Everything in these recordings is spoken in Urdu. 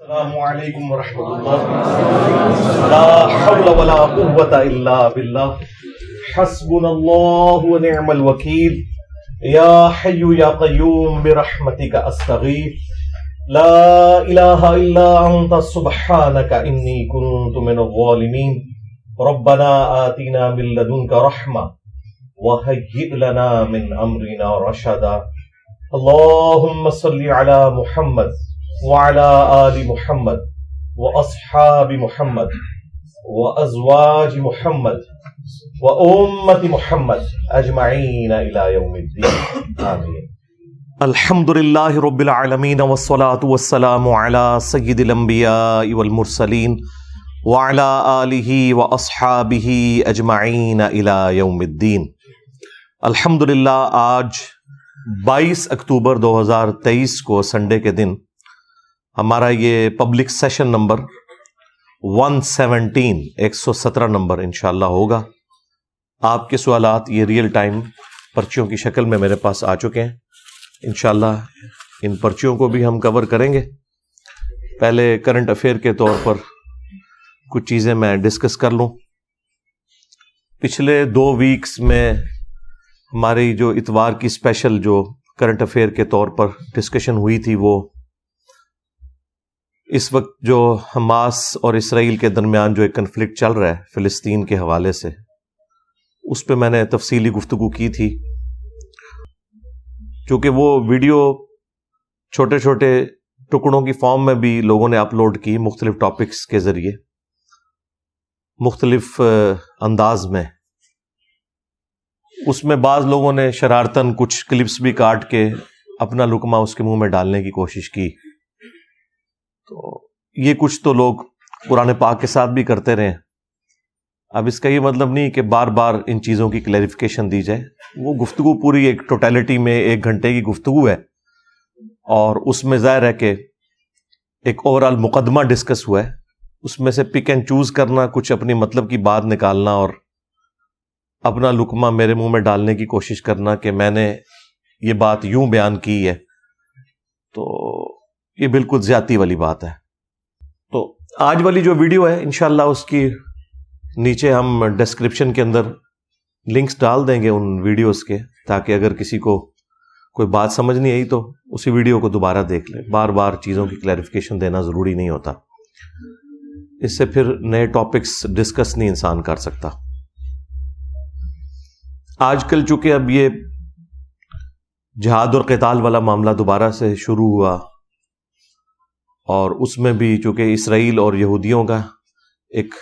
السلام علیکم ورحمۃ اللہ. لا حول ولا قوة الا باللہ. حسبنا اللہ ونعم الوکیل. یا حی یا قیوم برحمتک استغیث. لا الہ الا انت سبحانک انی کنت من الظالمین. ربنا آتنا من لدنک رحمہ وہیئ لنا من امرنا رشدا. اللہم صل علی محمد وعلى آل محمد وأصحاب محمد وأزواج محمد وأمة محمد أجمعين إلى يوم الدين آمين. الحمد لله رب العالمين والصلاة والسلام على سيد الأنبياء والمرسلين وعلى آله وأصحابه أجمعين إلى يوم الدين. الحمدللہ آج 22 اکتوبر 2023 کو سنڈے کے دن ہمارا یہ پبلک سیشن نمبر 117 نمبر انشاءاللہ ہوگا. آپ کے سوالات یہ ریئل ٹائم پرچیوں کی شکل میں میرے پاس آ چکے ہیں. انشاءاللہ ان پرچیوں کو بھی ہم کور کریں گے. پہلے کرنٹ افیئر کے طور پر کچھ چیزیں میں ڈسکس کر لوں. پچھلے 2 ویکس میں ہماری جو اتوار کی اسپیشل جو کرنٹ افیئر کے طور پر ڈسکشن ہوئی تھی، وہ اس وقت جو حماس اور اسرائیل کے درمیان جو ایک کنفلکٹ چل رہا ہے فلسطین کے حوالے سے، اس پہ میں نے تفصیلی گفتگو کی تھی. چونکہ وہ ویڈیو چھوٹے چھوٹے ٹکڑوں کی فارم میں بھی لوگوں نے اپلوڈ کی، مختلف ٹاپکس کے ذریعے مختلف انداز میں. اس میں بعض لوگوں نے شرارتاً کچھ کلپس بھی کاٹ کے اپنا لقمہ اس کے منہ میں ڈالنے کی کوشش کی. تو یہ کچھ تو لوگ قرآن پاک کے ساتھ بھی کرتے رہے. اب اس کا یہ مطلب نہیں کہ بار بار ان چیزوں کی کلیریفیکیشن دی جائے. وہ گفتگو پوری ایک ٹوٹیلٹی میں 1 گھنٹے کی گفتگو ہے، اور اس میں ظاہر ہے کہ ایک اوورآل مقدمہ ڈسکس ہوا ہے. اس میں سے پک اینڈ چوز کرنا، کچھ اپنی مطلب کی بات نکالنا اور اپنا لقمہ میرے منہ میں ڈالنے کی کوشش کرنا کہ میں نے یہ بات یوں بیان کی ہے، تو یہ بالکل زیادتی والی بات ہے. تو آج والی جو ویڈیو ہے انشاءاللہ اس کی نیچے ہم ڈسکرپشن کے اندر لنکس ڈال دیں گے ان ویڈیوز کے، تاکہ اگر کسی کو کوئی بات سمجھ نہیں آئی تو اسی ویڈیو کو دوبارہ دیکھ لیں. بار بار چیزوں کی کلیریفیکیشن دینا ضروری نہیں ہوتا، اس سے پھر نئے ٹاپکس ڈسکس نہیں انسان کر سکتا. آج کل چونکہ اب یہ جہاد اور قتال والا معاملہ دوبارہ سے شروع ہوا، اور اس میں بھی چونکہ اسرائیل اور یہودیوں کا ایک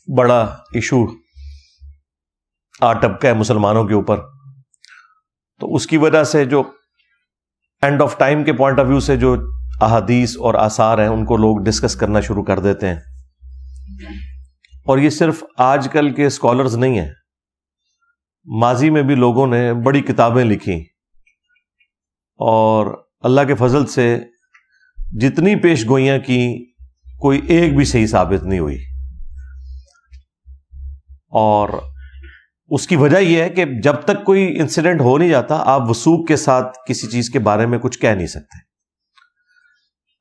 بڑا ایشو آ ٹپکا ہے مسلمانوں کے اوپر، تو اس کی وجہ سے جو اینڈ آف ٹائم کے پوائنٹ آف ویو سے جو احادیث اور آثار ہیں ان کو لوگ ڈسکس کرنا شروع کر دیتے ہیں. اور یہ صرف آج کل کے اسکالرز نہیں ہیں، ماضی میں بھی لوگوں نے بڑی کتابیں لکھی، اور اللہ کے فضل سے جتنی پیش گوئیاں کی کوئی ایک بھی صحیح ثابت نہیں ہوئی. اور اس کی وجہ یہ ہے کہ جب تک کوئی انسیڈنٹ ہو نہیں جاتا آپ وثوق کے ساتھ کسی چیز کے بارے میں کچھ کہہ نہیں سکتے.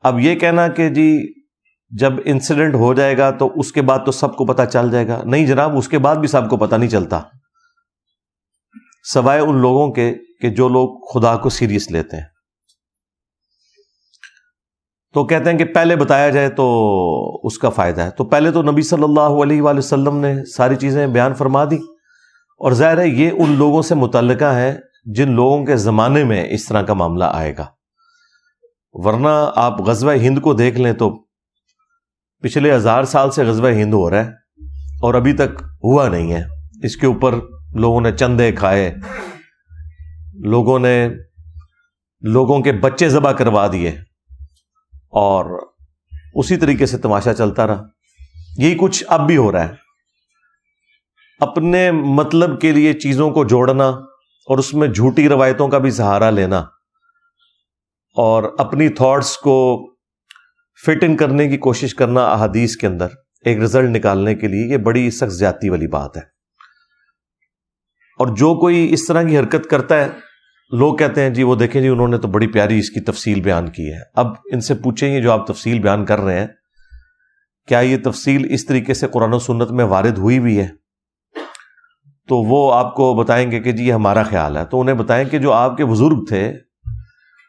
اب یہ کہنا کہ جی جب انسیڈنٹ ہو جائے گا تو اس کے بعد تو سب کو پتہ چل جائے گا، نہیں جناب، اس کے بعد بھی سب کو پتہ نہیں چلتا، سوائے ان لوگوں کے کہ جو لوگ خدا کو سیریس لیتے ہیں. تو کہتے ہیں کہ پہلے بتایا جائے تو اس کا فائدہ ہے. تو پہلے تو نبی صلی اللہ علیہ وآلہ وسلم نے ساری چیزیں بیان فرما دی، اور ظاہر ہے یہ ان لوگوں سے متعلقہ ہے جن لوگوں کے زمانے میں اس طرح کا معاملہ آئے گا. ورنہ آپ غزوہ ہند کو دیکھ لیں تو پچھلے 1000 سال سے غزوہ ہند ہو رہا ہے اور ابھی تک ہوا نہیں ہے. اس کے اوپر لوگوں نے چندے کھائے، لوگوں نے لوگوں کے بچے ذبح کروا دیے، اور اسی طریقے سے تماشا چلتا رہا. یہی کچھ اب بھی ہو رہا ہے. اپنے مطلب کے لیے چیزوں کو جوڑنا اور اس میں جھوٹی روایتوں کا بھی سہارا لینا اور اپنی تھاٹس کو فٹ ان کرنے کی کوشش کرنا احادیث کے اندر ایک رزلٹ نکالنے کے لیے، یہ بڑی سخت زیادتی والی بات ہے. اور جو کوئی اس طرح کی حرکت کرتا ہے لوگ کہتے ہیں جی وہ دیکھیں جی انہوں نے تو بڑی پیاری اس کی تفصیل بیان کی ہے. اب ان سے پوچھیں یہ جو آپ تفصیل بیان کر رہے ہیں کیا یہ تفصیل اس طریقے سے قرآن و سنت میں وارد ہوئی بھی ہے؟ تو وہ آپ کو بتائیں گے کہ جی یہ ہمارا خیال ہے. تو انہیں بتائیں کہ جو آپ کے بزرگ تھے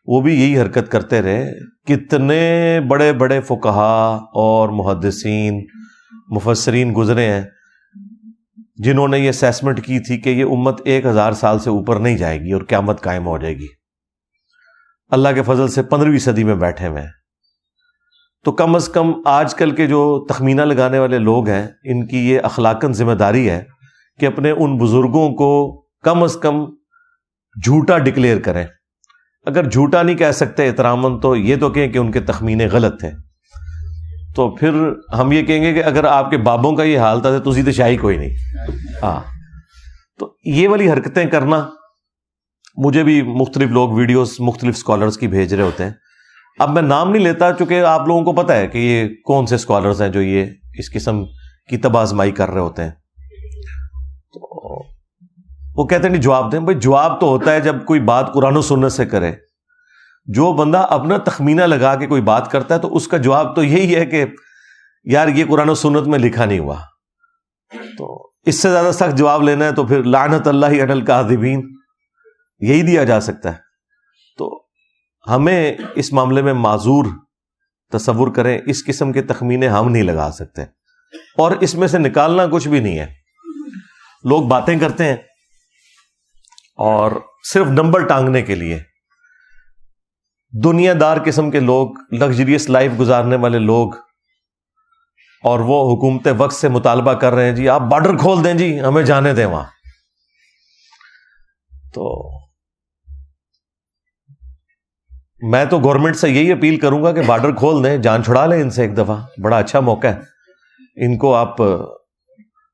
وہ بھی یہی حرکت کرتے رہے. کتنے بڑے بڑے فقہا اور محدثین مفسرین گزرے ہیں جنہوں نے یہ اسیسمنٹ کی تھی کہ یہ امت 1000 سال سے اوپر نہیں جائے گی اور قیامت قائم ہو جائے گی. اللہ کے فضل سے 15ویں صدی میں بیٹھے ہوئے ہیں. تو کم از کم آج کل کے جو تخمینہ لگانے والے لوگ ہیں ان کی یہ اخلاقاً ذمہ داری ہے کہ اپنے ان بزرگوں کو کم از کم جھوٹا ڈکلیئر کریں. اگر جھوٹا نہیں کہہ سکتے احتراماً تو یہ تو کہیں کہ ان کے تخمینے غلط تھے. تو پھر ہم یہ کہیں گے کہ اگر آپ کے بابوں کا یہ حال تھا تو تسی تو شاہی کوئی نہیں. ہاں تو یہ والی حرکتیں کرنا مجھے بھی مختلف لوگ ویڈیوز مختلف سکالرز کی بھیج رہے ہوتے ہیں. اب میں نام نہیں لیتا چونکہ آپ لوگوں کو پتہ ہے کہ یہ کون سے سکالرز ہیں جو یہ اس قسم کی تباہ آزمائی کر رہے ہوتے ہیں. تو وہ کہتے ہیں نہیں جواب دیں. بھائی جواب تو ہوتا ہے جب کوئی بات قرآن و سنت سے کرے. جو بندہ اپنا تخمینہ لگا کے کوئی بات کرتا ہے تو اس کا جواب تو یہی ہے کہ یار یہ قرآن و سنت میں لکھا نہیں ہوا. تو اس سے زیادہ سخت جواب لینا ہے تو پھر لعنت اللہ علی الکاذبین یہی دیا جا سکتا ہے. تو ہمیں اس معاملے میں معذور تصور کریں. اس قسم کے تخمینے ہم نہیں لگا سکتے اور اس میں سے نکالنا کچھ بھی نہیں ہے. لوگ باتیں کرتے ہیں اور صرف نمبر ٹانگنے کے لیے. دنیا دار قسم کے لوگ, لگژریس لائف گزارنے والے لوگ, اور وہ حکومت وقت سے مطالبہ کر رہے ہیں جی آپ بارڈر کھول دیں جی ہمیں جانے دیں وہاں. تو میں تو گورنمنٹ سے یہی اپیل کروں گا کہ بارڈر کھول دیں, جان چھڑا لیں ان سے ایک دفعہ. بڑا اچھا موقع ہے. ان کو آپ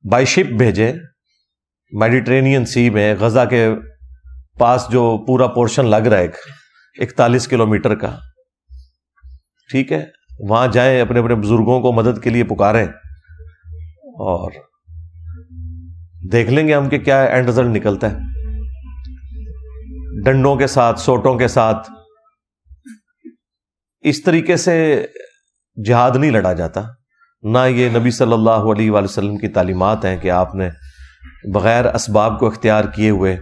بائی شپ بھیجیں میڈیٹرینین سی میں. غزہ کے پاس جو پورا پورشن لگ رہا ہے 41 کلومیٹر کا, ٹھیک ہے, وہاں جائیں, اپنے اپنے بزرگوں کو مدد کے لیے پکاریں اور دیکھ لیں گے ہم کہ کیا اینڈ رزلٹ نکلتا ہے. ڈنڈوں کے ساتھ, سوٹوں کے ساتھ اس طریقے سے جہاد نہیں لڑا جاتا. نہ یہ نبی صلی اللہ علیہ وآلہ وسلم کی تعلیمات ہیں کہ آپ نے بغیر اسباب کو اختیار کیے ہوئے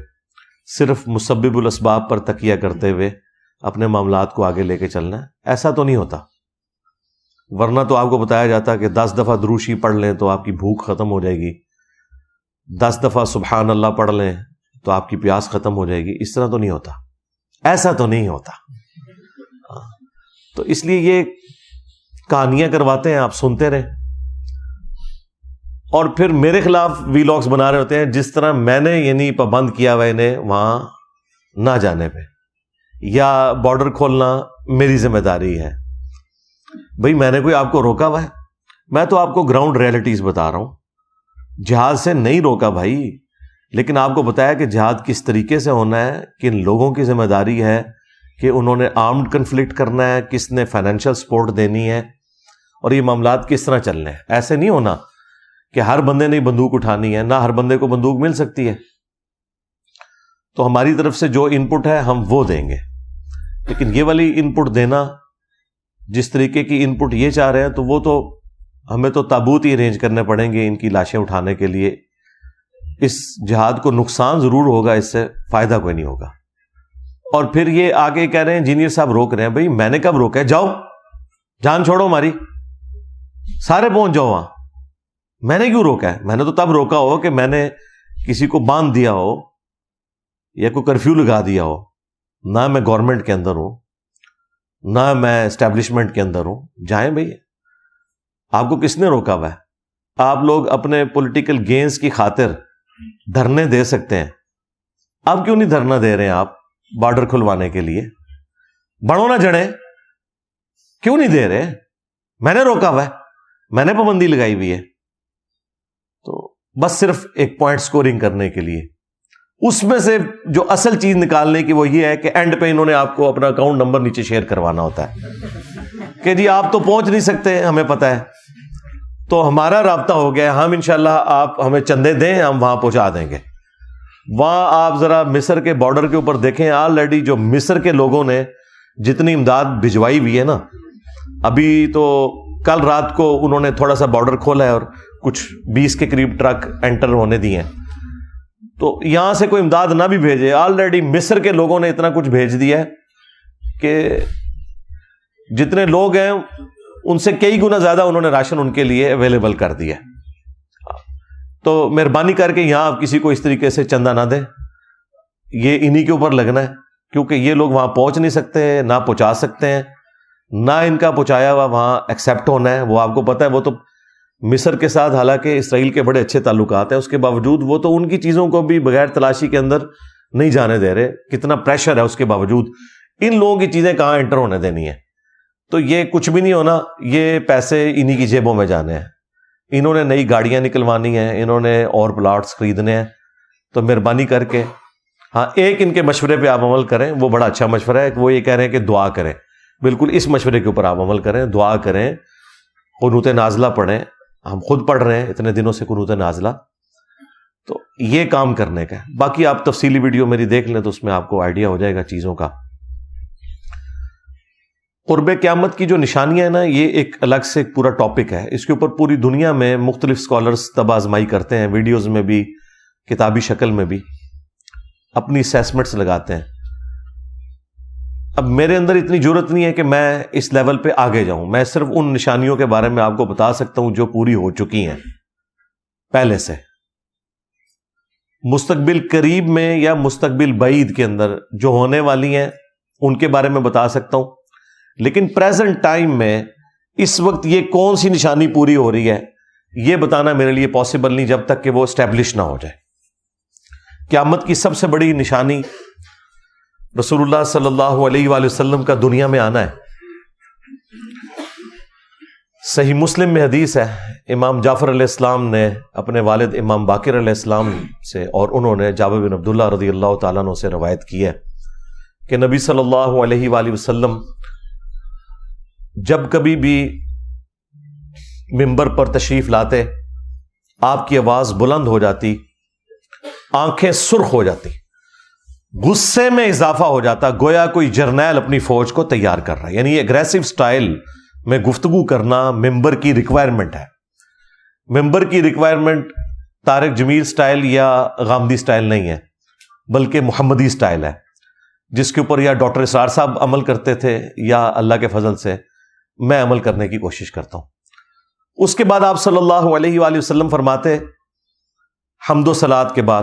صرف مسبب الاسباب پر تکیہ کرتے ہوئے اپنے معاملات کو آگے لے کے چلنا ہے. ایسا تو نہیں ہوتا. ورنہ تو آپ کو بتایا جاتا کہ 10 دفعہ دروشی پڑھ لیں تو آپ کی بھوک ختم ہو جائے گی, 10 دفعہ سبحان اللہ پڑھ لیں تو آپ کی پیاس ختم ہو جائے گی. اس طرح تو نہیں ہوتا, ایسا تو نہیں ہوتا. تو اس لیے یہ کہانیاں کرواتے ہیں, آپ سنتے رہیں اور پھر میرے خلاف ویلاگز بنا رہے ہوتے ہیں جس طرح میں نے یعنی پابند کیا ہوا انہیں وہاں نہ جانے پہ, یا بارڈر کھولنا میری ذمہ داری ہے. بھئی میں نے کوئی آپ کو روکا ہوا ہے؟ میں تو آپ کو گراؤنڈ ریئلٹیز بتا رہا ہوں. جہاد سے نہیں روکا بھائی, لیکن آپ کو بتایا کہ جہاد کس طریقے سے ہونا ہے, کن لوگوں کی ذمہ داری ہے کہ انہوں نے آرمڈ کنفلکٹ کرنا ہے, کس نے فائنینشیل سپورٹ دینی ہے, اور یہ معاملات کس طرح چلنے ہیں. ایسے نہیں ہونا کہ ہر بندے نے بندوق اٹھانی ہے, نہ ہر بندے کو بندوق مل سکتی ہے. تو ہماری طرف سے جو ان پٹ ہے ہم وہ دیں گے, لیکن یہ والی ان پٹ دینا, جس طریقے کی ان پٹ یہ چاہ رہے ہیں, تو وہ تو ہمیں تو تابوت ہی ارینج کرنے پڑیں گے ان کی لاشیں اٹھانے کے لیے. اس جہاد کو نقصان ضرور ہوگا, اس سے فائدہ کوئی نہیں ہوگا. اور پھر یہ آگے کہہ رہے ہیں انجینئر صاحب روک رہے ہیں. بھائی میں نے کب روکا ہے؟ جاؤ, جان چھوڑو ہماری, سارے پہنچ جاؤ وہاں. میں نے کیوں روکا ہے؟ میں نے تو تب روکا ہو کہ میں نے کسی کو باندھ دیا ہو یا کوئی کرفیو لگا دیا ہو. نہ میں گورنمنٹ کے اندر ہوں, نہ میں اسٹیبلشمنٹ کے اندر ہوں. جائیں بھئی, آپ کو کس نے روکا ہوا ہے؟ آپ لوگ اپنے پولیٹیکل گینز کی خاطر دھرنے دے سکتے ہیں. آپ کیوں نہیں دھرنا دے رہے ہیں آپ بارڈر کھلوانے کے لیے؟ بڑھو نہ جڑیں, کیوں نہیں دے رہے؟ میں نے روکا ہوا ہے, میں نے پابندی لگائی ہوئی ہے. تو بس صرف ایک پوائنٹ سکورنگ کرنے کے لیے. اس میں سے جو اصل چیز نکالنے کی وہ یہ ہے کہ اینڈ پہ انہوں نے آپ کو اپنا اکاؤنٹ نمبر نیچے شیئر کروانا ہوتا ہے کہ جی آپ تو پہنچ نہیں سکتے, ہمیں پتہ ہے, تو ہمارا رابطہ ہو گیا, ہم انشاءاللہ آپ ہمیں چندے دیں, ہم وہاں پہنچا دیں گے. وہاں آپ ذرا مصر کے بارڈر کے اوپر دیکھیں، آلریڈی جو مصر کے لوگوں نے جتنی امداد بھجوائی ہوئی ہے نا، ابھی تو کل رات کو انہوں نے تھوڑا سا بارڈر کھولا ہے اور کچھ 20 کے قریب ٹرک انٹر ہونے دیے ہیں، تو یہاں سے کوئی امداد نہ بھی بھیجے، آلریڈی مصر کے لوگوں نے اتنا کچھ بھیج دیا ہے کہ جتنے لوگ ہیں ان سے کئی گنا زیادہ انہوں نے راشن ان کے لیے اویلیبل کر دیا۔ تو مہربانی کر کے یہاں آپ کسی کو اس طریقے سے چندہ نہ دیں، یہ انہی کے اوپر لگنا ہے، کیونکہ یہ لوگ وہاں پہنچ نہیں سکتے ہیں، نہ پہنچا سکتے ہیں، نہ ان کا پہنچایا ہوا وہاں ایکسیپٹ ہونا ہے۔ وہ آپ کو پتہ ہے، وہ تو مصر کے ساتھ حالانکہ اسرائیل کے بڑے اچھے تعلقات ہیں، اس کے باوجود وہ تو ان کی چیزوں کو بھی بغیر تلاشی کے اندر نہیں جانے دے رہے، کتنا پریشر ہے، اس کے باوجود ان لوگوں کی چیزیں کہاں انٹر ہونے دینی ہے۔ تو یہ کچھ بھی نہیں ہونا، یہ پیسے انہی کی جیبوں میں جانے ہیں، انہوں نے نئی گاڑیاں نکلوانی ہیں، انہوں نے اور پلاٹس خریدنے ہیں۔ تو مہربانی کر کے ہاں ایک ان کے مشورے پہ آپ عمل کریں، وہ بڑا اچھا مشورہ ہے، وہ یہ کہہ رہے ہیں کہ دعا کریں، بالکل اس مشورے کے اوپر آپ عمل کریں، دعا کریں، قنوت نازلہ پڑھیں، ہم خود پڑھ رہے ہیں اتنے دنوں سے قنوت نازلہ، تو یہ کام کرنے کا ہے۔ باقی آپ تفصیلی ویڈیو میری دیکھ لیں تو اس میں آپ کو آئیڈیا ہو جائے گا چیزوں کا۔ قرب قیامت کی جو نشانیاں ہیں نا، یہ ایک الگ سے ایک پورا ٹاپک ہے، اس کے اوپر پوری دنیا میں مختلف اسکالرز طب آزمائی کرتے ہیں، ویڈیوز میں بھی، کتابی شکل میں بھی اپنی اسیسمنٹس لگاتے ہیں۔ اب میرے اندر اتنی جرت نہیں ہے کہ میں اس لیول پہ آگے جاؤں، میں صرف ان نشانیوں کے بارے میں آپ کو بتا سکتا ہوں جو پوری ہو چکی ہیں پہلے سے۔ مستقبل قریب میں یا مستقبل بعید کے اندر جو ہونے والی ہیں ان کے بارے میں بتا سکتا ہوں، لیکن پریزنٹ ٹائم میں اس وقت یہ کون سی نشانی پوری ہو رہی ہے یہ بتانا میرے لیے پاسبل نہیں جب تک کہ وہ اسٹیبلش نہ ہو جائے۔ قیامت کی سب سے بڑی نشانی رسول اللہ صلی اللہ علیہ وآلہ وسلم کا دنیا میں آنا ہے۔ صحیح مسلم میں حدیث ہے، امام جعفر علیہ السلام نے اپنے والد امام باقر علیہ السلام سے، اور انہوں نے جابر بن عبداللہ رضی اللہ تعالیٰ عنہ سے روایت کی ہے کہ نبی صلی اللہ علیہ وآلہ وسلم جب کبھی بھی منبر پر تشریف لاتے، آپ کی آواز بلند ہو جاتی، آنکھیں سرخ ہو جاتی، غصے میں اضافہ ہو جاتا، گویا کوئی جرنیل اپنی فوج کو تیار کر رہا ہے۔ یعنی اگریسو سٹائل میں گفتگو کرنا ممبر کی ریکوائرمنٹ ہے۔ ممبر کی ریکوائرمنٹ طارق جمیل سٹائل یا غامدی سٹائل نہیں ہے، بلکہ محمدی سٹائل ہے، جس کے اوپر یا ڈاکٹر اسرار صاحب عمل کرتے تھے یا اللہ کے فضل سے میں عمل کرنے کی کوشش کرتا ہوں۔ اس کے بعد آپ صلی اللہ علیہ وآلہ وسلم فرماتے حمد و صلات کے بعد،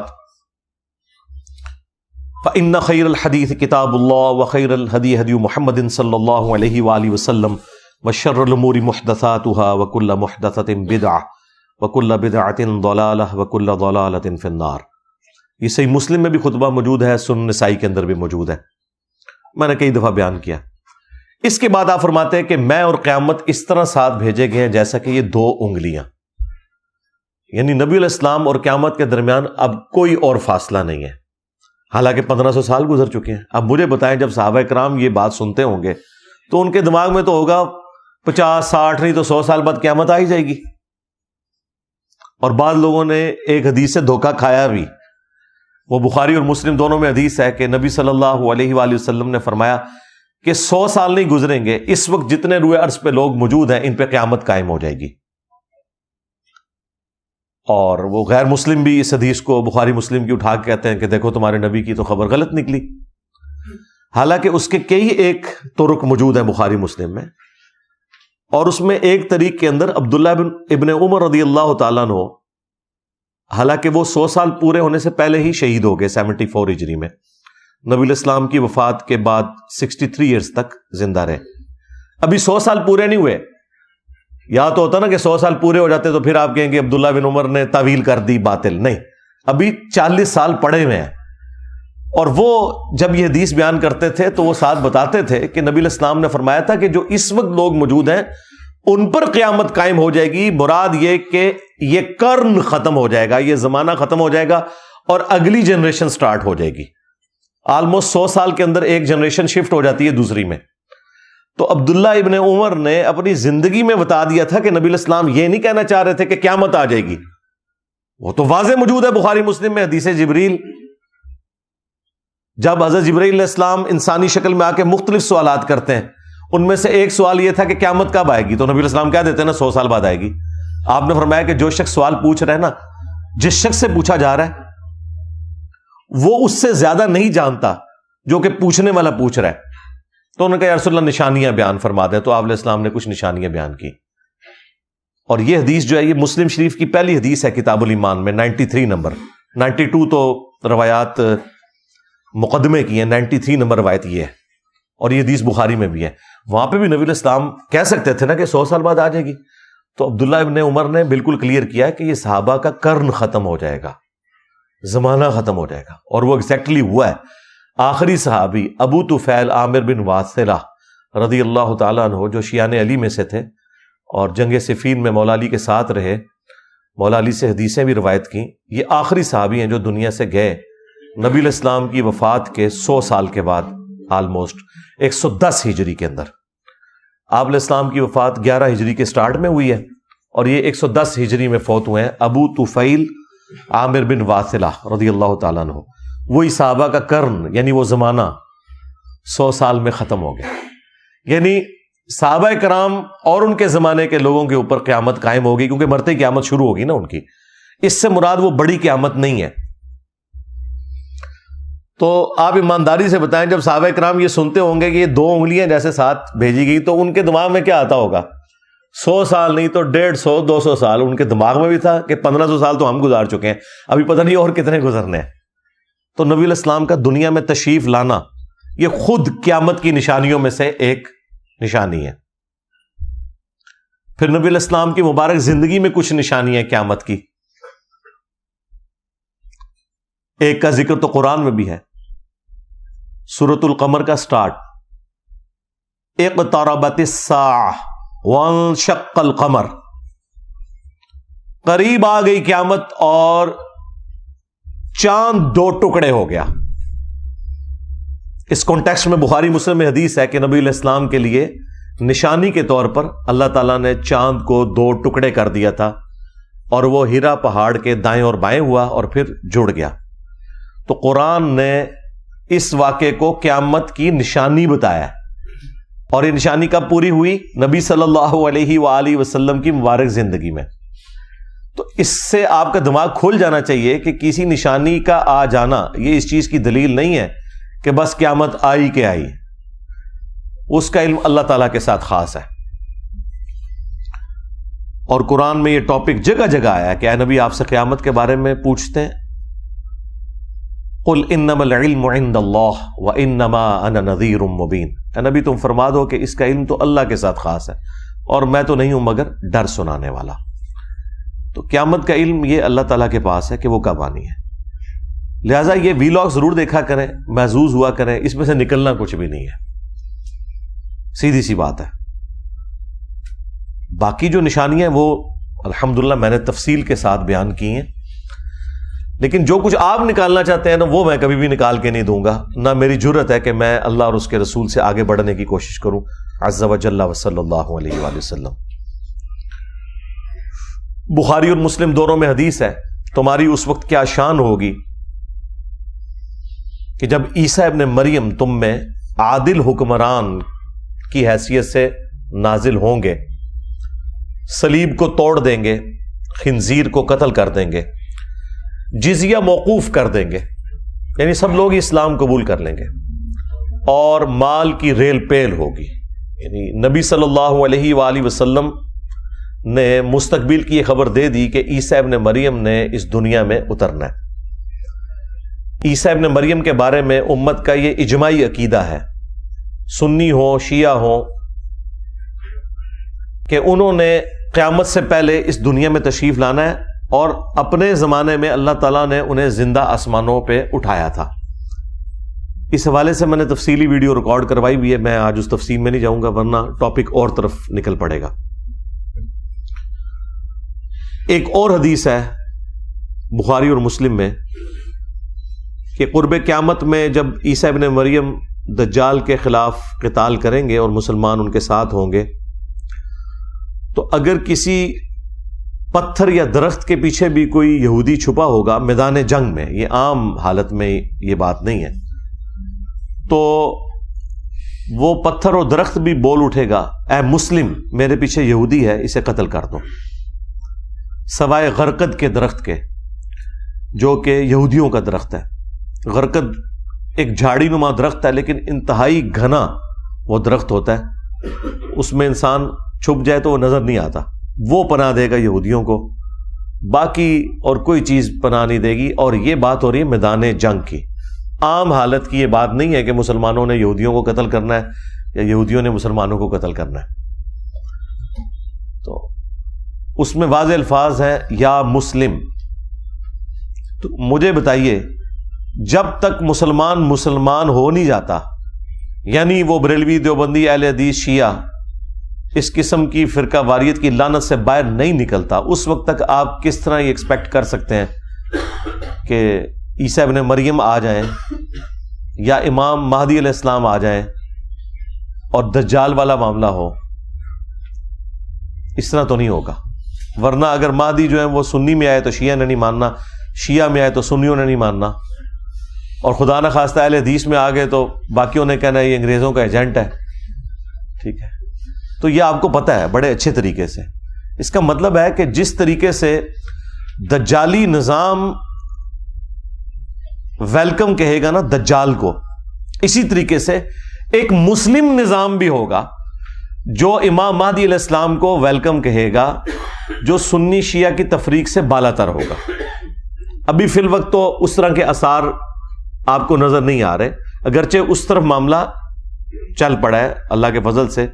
فَإِنَّ خَيْرَ الْحَدِيثِ كِتَابُ اللَّهِ وَخَيْرَ الْهَدِيِ هَدْيُ مُحَمَّدٍ صلی اللہ علیہ وآلہ وسلم وَشَرَّ الْأُمُورِ مُحْدَثَاتُهَا وَكُلَّ مُحْدَثَةٍ بِدْعَةٍ وَكُلَّ بِدْعَةٍ ضَلَالَةٍ وَكُلَّ ضَلَالَةٍ فِي النَّارِ۔ یہ صحیح مسلم میں بھی خطبہ موجود ہے، سنن نسائی کے اندر بھی موجود ہے، میں نے کئی دفعہ بیان کیا۔ اس کے بعد آپ فرماتے ہیں کہ میں اور قیامت اس طرح ساتھ بھیجے گئے ہیں جیسا کہ یہ 2 انگلیاں، یعنی نبی علیہ السلام اور قیامت کے درمیان اب کوئی اور فاصلہ نہیں ہے، حالانکہ 1500 سال گزر چکے ہیں۔ اب مجھے بتائیں جب صحابہ کرام یہ بات سنتے ہوں گے تو ان کے دماغ میں تو ہوگا 50 60 نہیں تو 100 سال بعد قیامت آ ہی جائے گی۔ اور بعض لوگوں نے ایک حدیث سے دھوکہ کھایا بھی، وہ بخاری اور مسلم دونوں میں حدیث ہے کہ نبی صلی اللہ علیہ وآلہ وسلم نے فرمایا کہ 100 سال نہیں گزریں گے، اس وقت جتنے روئے عرض پہ لوگ موجود ہیں ان پہ قیامت قائم ہو جائے گی۔ اور وہ غیر مسلم بھی اس حدیث کو بخاری مسلم کی اٹھا کے کہتے ہیں کہ دیکھو تمہارے نبی کی تو خبر غلط نکلی، حالانکہ اس کے کئی ایک طرق موجود ہیں بخاری مسلم میں، اور اس میں ایک طریق کے اندر عبداللہ ابن عمر رضی اللہ تعالیٰ عنہ، حالانکہ وہ 100 سال پورے ہونے سے پہلے ہی شہید ہو گئے 74 ہجری میں، نبی علیہ السلام کی وفات کے بعد 63 ایئرز تک زندہ رہے، ابھی 100 سال پورے نہیں ہوئے۔ یا تو ہوتا نا کہ 100 سال پورے ہو جاتے تو پھر آپ کہیں گے عبداللہ بن عمر نے تعویل کر دی باطل، نہیں، ابھی 40 سال پڑے ہوئے ہیں۔ اور وہ جب یہ حدیث بیان کرتے تھے تو وہ ساتھ بتاتے تھے کہ نبی علیہ السلام نے فرمایا تھا کہ جو اس وقت لوگ موجود ہیں ان پر قیامت قائم ہو جائے گی، مراد یہ کہ یہ قرن ختم ہو جائے گا، یہ زمانہ ختم ہو جائے گا اور اگلی جنریشن سٹارٹ ہو جائے گی۔ آلموسٹ 100 سال کے اندر ایک جنریشن شفٹ ہو جاتی ہے دوسری میں۔ تو عبداللہ ابن عمر نے اپنی زندگی میں بتا دیا تھا کہ نبی علیہ السلام یہ نہیں کہنا چاہ رہے تھے کہ قیامت آ جائے گی، وہ تو واضح موجود ہے بخاری مسلم میں حدیث جبریل جب حضرت جبرائیل علیہ السلام انسانی شکل میں آ کے مختلف سوالات کرتے ہیں، ان میں سے ایک سوال یہ تھا کہ قیامت کب آئے گی، تو نبی علیہ السلام کہہ دیتے ہیں نا 100 سال بعد آئے گی۔ آپ نے فرمایا کہ جو شخص سوال پوچھ رہا ہے نا، جس شخص سے پوچھا جا رہا ہے وہ اس سے زیادہ نہیں جانتا جو کہ پوچھنے والا پوچھ رہا ہے۔ تو انہوں نے کہا یا رسول اللہ نشانیاں بیان فرما دیں، تو آپ علیہ السلام نے کچھ نشانیاں بیان کی، اور یہ حدیث جو ہے یہ مسلم شریف کی پہلی حدیث ہے کتاب الایمان میں، 93 نمبر، 92 تو روایات مقدمے کی ہیں، 93 نمبر روایت یہ ہے، اور یہ حدیث بخاری میں بھی ہے۔ وہاں پہ بھی نبی علیہ السلام کہہ سکتے تھے نا کہ 100 سال بعد آ جائے گی، تو عبداللہ ابن عمر نے بالکل کلیئر کیا کہ یہ صحابہ کا قرن ختم ہو جائے گا، زمانہ ختم ہو جائے گا، اور وہ ایگزیکٹلی ہوا ہے۔ آخری صحابی ابو طفیل عامر بن واثلہ رضی اللہ تعالیٰ عنہ، جو شیعان علی میں سے تھے اور جنگ صفین میں مولا علی کے ساتھ رہے، مولا علی سے حدیثیں بھی روایت کی، یہ آخری صحابی ہیں جو دنیا سے گئے نبی علیہ السلام کی وفات کے 100 سال کے بعد، آلموسٹ 110 ہجری کے اندر۔ آپ علیہ السلام کی وفات 11 ہجری کے سٹارٹ میں ہوئی ہے، اور یہ 110 ہجری میں فوت ہوئے ہیں ابو طفیل عامر بن واثلہ رضی اللہ تعالیٰ عنہ۔ وہی صحابہ کا قرن، یعنی وہ زمانہ 100 سال میں ختم ہو گیا، یعنی صحابہ کرام اور ان کے زمانے کے لوگوں کے اوپر قیامت قائم ہوگی، کیونکہ مرتے ہی قیامت شروع ہوگی نا ان کی۔ اس سے مراد وہ بڑی قیامت نہیں ہے۔ تو آپ ایمانداری سے بتائیں، جب صحابہ کرام یہ سنتے ہوں گے کہ یہ 2 انگلیاں جیسے ساتھ بھیجی گئی، تو ان کے دماغ میں کیا آتا ہوگا؟ 100 سال نہیں تو 150 200 سال ان کے دماغ میں بھی تھا کہ 1500 سال تو ہم گزار چکے ہیں، ابھی پتہ نہیں اور کتنے گزرنے ہیں۔ تو نبی علیہ السلام کا دنیا میں تشریف لانا یہ خود قیامت کی نشانیوں میں سے ایک نشانی ہے۔ پھر نبی علیہ السلام کی مبارک زندگی میں کچھ نشانیاں ہیں قیامت کی، ایک کا ذکر تو قرآن میں بھی ہے، سورۃ القمر کا سٹارٹ، اقتربت الساعہ وانشق القمر، قریب آ گئی قیامت اور چاند 2 ٹکڑے ہو گیا۔ اس کانٹیکسٹ میں بخاری مسلم میں حدیث ہے کہ نبی علیہ السلام کے لیے نشانی کے طور پر اللہ تعالیٰ نے چاند کو 2 ٹکڑے کر دیا تھا، اور وہ ہیرا پہاڑ کے دائیں اور بائیں ہوا اور پھر جڑ گیا۔ تو قرآن نے اس واقعے کو قیامت کی نشانی بتایا، اور یہ نشانی کب پوری ہوئی؟ نبی صلی اللہ علیہ وآلہ وسلم کی مبارک زندگی میں۔ تو اس سے آپ کا دماغ کھل جانا چاہیے کہ کسی نشانی کا آ جانا یہ اس چیز کی دلیل نہیں ہے کہ بس قیامت آئی کہ آئی، اس کا علم اللہ تعالیٰ کے ساتھ خاص ہے۔ اور قرآن میں یہ ٹاپک جگہ جگہ آیا ہے کہ اے نبی آپ سے قیامت کے بارے میں پوچھتے ہیں، قل انما العلم عند اللہ وانما انا نذیر مبین، اے نبی تم فرما دو کہ اس کا علم تو اللہ کے ساتھ خاص ہے، اور میں تو نہیں ہوں مگر ڈر سنانے والا۔ تو قیامت کا علم یہ اللہ تعالیٰ کے پاس ہے کہ وہ کب آنی ہے، لہٰذا یہ ویلاگ ضرور دیکھا کریں، محظوظ ہوا کریں، اس میں سے نکلنا کچھ بھی نہیں ہے، سیدھی سی بات ہے۔ باقی جو نشانیاں ہیں وہ الحمدللہ میں نے تفصیل کے ساتھ بیان کی ہیں، لیکن جو کچھ آپ نکالنا چاہتے ہیں نا وہ میں کبھی بھی نکال کے نہیں دوں گا، نہ میری جرت ہے کہ میں اللہ اور اس کے رسول سے آگے بڑھنے کی کوشش کروں عز وجل وصلی اللہ علیہ وآلہ وسلم۔ بخاری اور مسلم دونوں میں حدیث ہے، تمہاری اس وقت کیا شان ہوگی کہ جب عیسیٰ ابن مریم تم میں عادل حکمران کی حیثیت سے نازل ہوں گے، صلیب کو توڑ دیں گے، خنزیر کو قتل کر دیں گے، جزیہ موقوف کر دیں گے، یعنی سب لوگ اسلام قبول کر لیں گے، اور مال کی ریل پیل ہوگی۔ یعنی نبی صلی اللہ علیہ وآلہ وسلم نے مستقبل کی یہ خبر دے دی کہ عیسیٰ ابن مریم نے اس دنیا میں اترنا ہے۔ عیسیٰ ابن مریم کے بارے میں امت کا یہ اجماعی عقیدہ ہے، سنی ہو شیعہ ہو، کہ انہوں نے قیامت سے پہلے اس دنیا میں تشریف لانا ہے، اور اپنے زمانے میں اللہ تعالیٰ نے انہیں زندہ آسمانوں پہ اٹھایا تھا۔ اس حوالے سے میں نے تفصیلی ویڈیو ریکارڈ کروائی ہوئی ہے، میں آج اس تفصیل میں نہیں جاؤں گا ورنہ ٹاپک اور طرف نکل پڑے گا۔ ایک اور حدیث ہے بخاری اور مسلم میں کہ قرب قیامت میں جب عیسیٰ ابن مریم دجال کے خلاف قتال کریں گے اور مسلمان ان کے ساتھ ہوں گے، تو اگر کسی پتھر یا درخت کے پیچھے بھی کوئی یہودی چھپا ہوگا میدان جنگ میں، یہ عام حالت میں یہ بات نہیں ہے، تو وہ پتھر اور درخت بھی بول اٹھے گا اے مسلم میرے پیچھے یہودی ہے اسے قتل کر دو، سوائے غرقد کے درخت کے جو کہ یہودیوں کا درخت ہے۔ غرقد ایک جھاڑی نما درخت ہے لیکن انتہائی گھنا وہ درخت ہوتا ہے، اس میں انسان چھپ جائے تو وہ نظر نہیں آتا، وہ پناہ دے گا یہودیوں کو، باقی اور کوئی چیز پناہ نہیں دے گی۔ اور یہ بات ہو رہی ہے میدان جنگ کی، عام حالت کی یہ بات نہیں ہے کہ مسلمانوں نے یہودیوں کو قتل کرنا ہے یا یہودیوں نے مسلمانوں کو قتل کرنا ہے۔ تو اس میں واضح الفاظ ہیں یا مسلم۔ تو مجھے بتائیے جب تک مسلمان ہو نہیں جاتا، یعنی وہ بریلوی، دیوبندی، اہل حدیث، شیعہ اس قسم کی فرقہ واریت کی لعنت سے باہر نہیں نکلتا، اس وقت تک آپ کس طرح یہ ایکسپیکٹ کر سکتے ہیں کہ عیسیٰ ابن مریم آ جائیں یا امام مہدی علیہ السلام آ جائیں اور دجال والا معاملہ ہو؟ اس طرح تو نہیں ہوگا۔ ورنہ اگر مہدی جو ہے وہ سنی میں آئے تو شیعہ نے نہیں ماننا، شیعہ میں آئے تو سنیوں نے نہیں ماننا، اور خدا نہ خواستہ اہل حدیث میں آ گئے تو باقیوں نے کہنا ہے یہ انگریزوں کا ایجنٹ ہے۔ ٹھیک ہے، تو یہ آپ کو پتہ ہے بڑے اچھے طریقے سے۔ اس کا مطلب ہے کہ جس طریقے سے دجالی نظام ویلکم کہے گا نا دجال کو، اسی طریقے سے ایک مسلم نظام بھی ہوگا جو امام مہدی علیہ السلام کو ویلکم کہے گا، جو سنی شیعہ کی تفریق سے بالا تر ہوگا۔ ابھی فی الوقت تو اس طرح کے آثار آپ کو نظر نہیں آ رہے، اگرچہ اس طرف معاملہ چل پڑا ہے اللہ کے فضل سے۔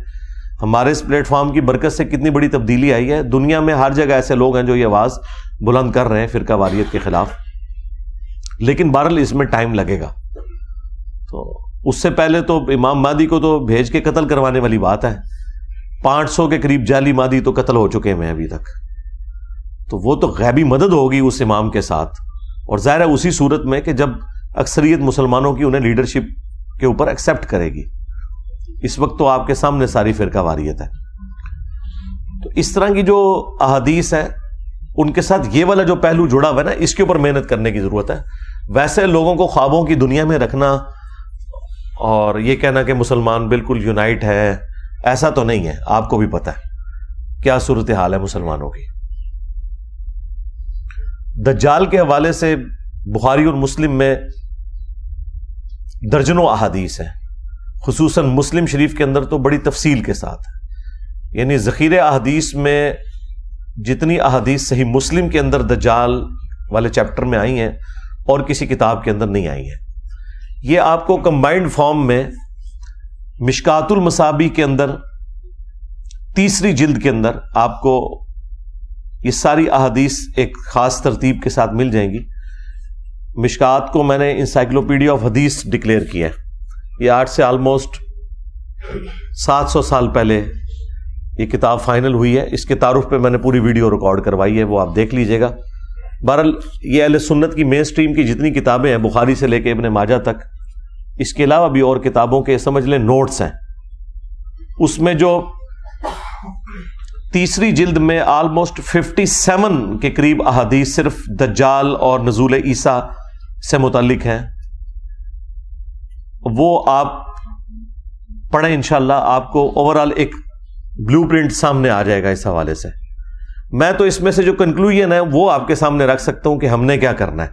ہمارے اس پلیٹ فارم کی برکت سے کتنی بڑی تبدیلی آئی ہے، دنیا میں ہر جگہ ایسے لوگ ہیں جو یہ آواز بلند کر رہے ہیں فرقہ واریت کے خلاف، لیکن بہرحال اس میں ٹائم لگے گا۔ تو اس سے پہلے تو امام مہدی کو تو بھیج کے قتل کروانے والی بات ہے، 500 کے قریب جعلی مہدی تو قتل ہو چکے ہیں ابھی تک، تو وہ تو غیبی مدد ہوگی اس امام کے ساتھ، اور ظاہر ہے اسی صورت میں کہ جب اکثریت مسلمانوں کی انہیں لیڈرشپ کے اوپر ایکسپٹ کرے گی۔ اس وقت تو آپ کے سامنے ساری فرقہ واریت ہے۔ تو اس طرح کی جو احادیث ہیں ان کے ساتھ یہ والا جو پہلو جڑا ہوا ہے نا، اس کے اوپر محنت کرنے کی ضرورت ہے۔ ویسے لوگوں کو خوابوں کی دنیا میں رکھنا اور یہ کہنا کہ مسلمان بالکل یونائٹ ہے، ایسا تو نہیں ہے، آپ کو بھی پتہ ہے کیا صورتحال ہے مسلمانوں کی۔ دجال کے حوالے سے بخاری اور مسلم میں درجنوں احادیث ہیں، خصوصاً مسلم شریف کے اندر تو بڑی تفصیل کے ساتھ، یعنی ذخیرہ احادیث میں جتنی احادیث صحیح مسلم کے اندر دجال والے چیپٹر میں آئی ہیں اور کسی کتاب کے اندر نہیں آئی ہیں، یہ آپ کو کمبائنڈ فارم میں مشکات المصابیح کے اندر 3 جلد کے اندر آپ کو یہ ساری احادیث ایک خاص ترتیب کے ساتھ مل جائیں گی۔ مشکات کو میں نے انسائکلوپیڈیا آف حدیث ڈکلیئر کیا ہے، یہ آج سے آلموسٹ 700 سال پہلے یہ کتاب فائنل ہوئی ہے۔ اس کے تعارف پہ میں نے پوری ویڈیو ریکارڈ کروائی ہے، وہ آپ دیکھ لیجئے گا۔ بہرحال یہ اہل سنت کی مین سٹریم کی جتنی کتابیں ہیں بخاری سے لے کے ابن ماجہ تک، اس کے علاوہ بھی اور کتابوں کے سمجھ لیں نوٹس ہیں، اس میں جو 3 جلد میں آلموسٹ 57 کے قریب احادیث صرف دجال اور نزول عیسیٰ سے متعلق ہیں، وہ آپ پڑھیں انشاءاللہ، آپ کو اوورال ایک بلو پرنٹ سامنے آ جائے گا اس حوالے سے۔ میں تو اس میں سے جو کنکلوژن ہے وہ آپ کے سامنے رکھ سکتا ہوں کہ ہم نے کیا کرنا ہے،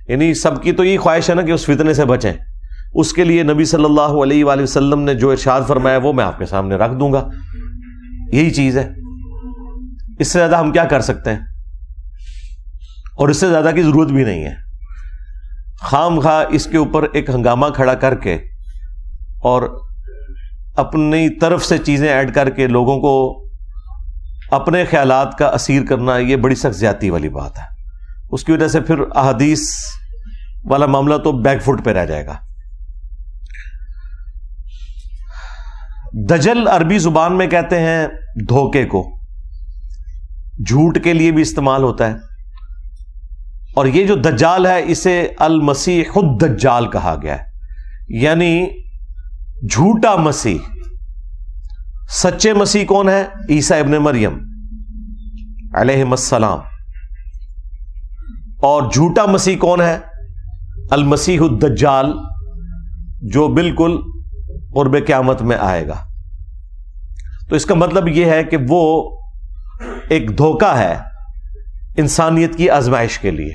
یعنی سب کی تو یہی خواہش ہے نا کہ اس فتنے سے بچیں، اس کے لیے نبی صلی اللہ علیہ وآلہ وسلم نے جو ارشاد فرمایا وہ میں آپ کے سامنے رکھ دوں گا، یہی چیز ہے۔ اس سے زیادہ ہم کیا کر سکتے ہیں، اور اس سے زیادہ کی ضرورت بھی نہیں ہے۔ خام خواہ اس کے اوپر ایک ہنگامہ کھڑا کر کے اور اپنی طرف سے چیزیں ایڈ کر کے لوگوں کو اپنے خیالات کا اسیر کرنا، یہ بڑی سخت زیادتی والی بات ہے۔ اس کی وجہ سے پھر احادیث والا معاملہ تو بیک فٹ پہ رہ جائے گا۔ دجل عربی زبان میں کہتے ہیں دھوکے کو، جھوٹ کے لیے بھی استعمال ہوتا ہے، اور یہ جو دجال ہے اسے المسیح الدجال کہا گیا ہے، یعنی جھوٹا مسیح۔ سچے مسیح کون ہے؟ عیسیٰ ابن مریم علیہ السلام، اور جھوٹا مسیح کون ہے؟ المسیح الدجال جو بالکل قرب قیامت میں آئے گا. تو اس کا مطلب یہ ہے کہ وہ ایک دھوکہ ہے انسانیت کی آزمائش کے لیے.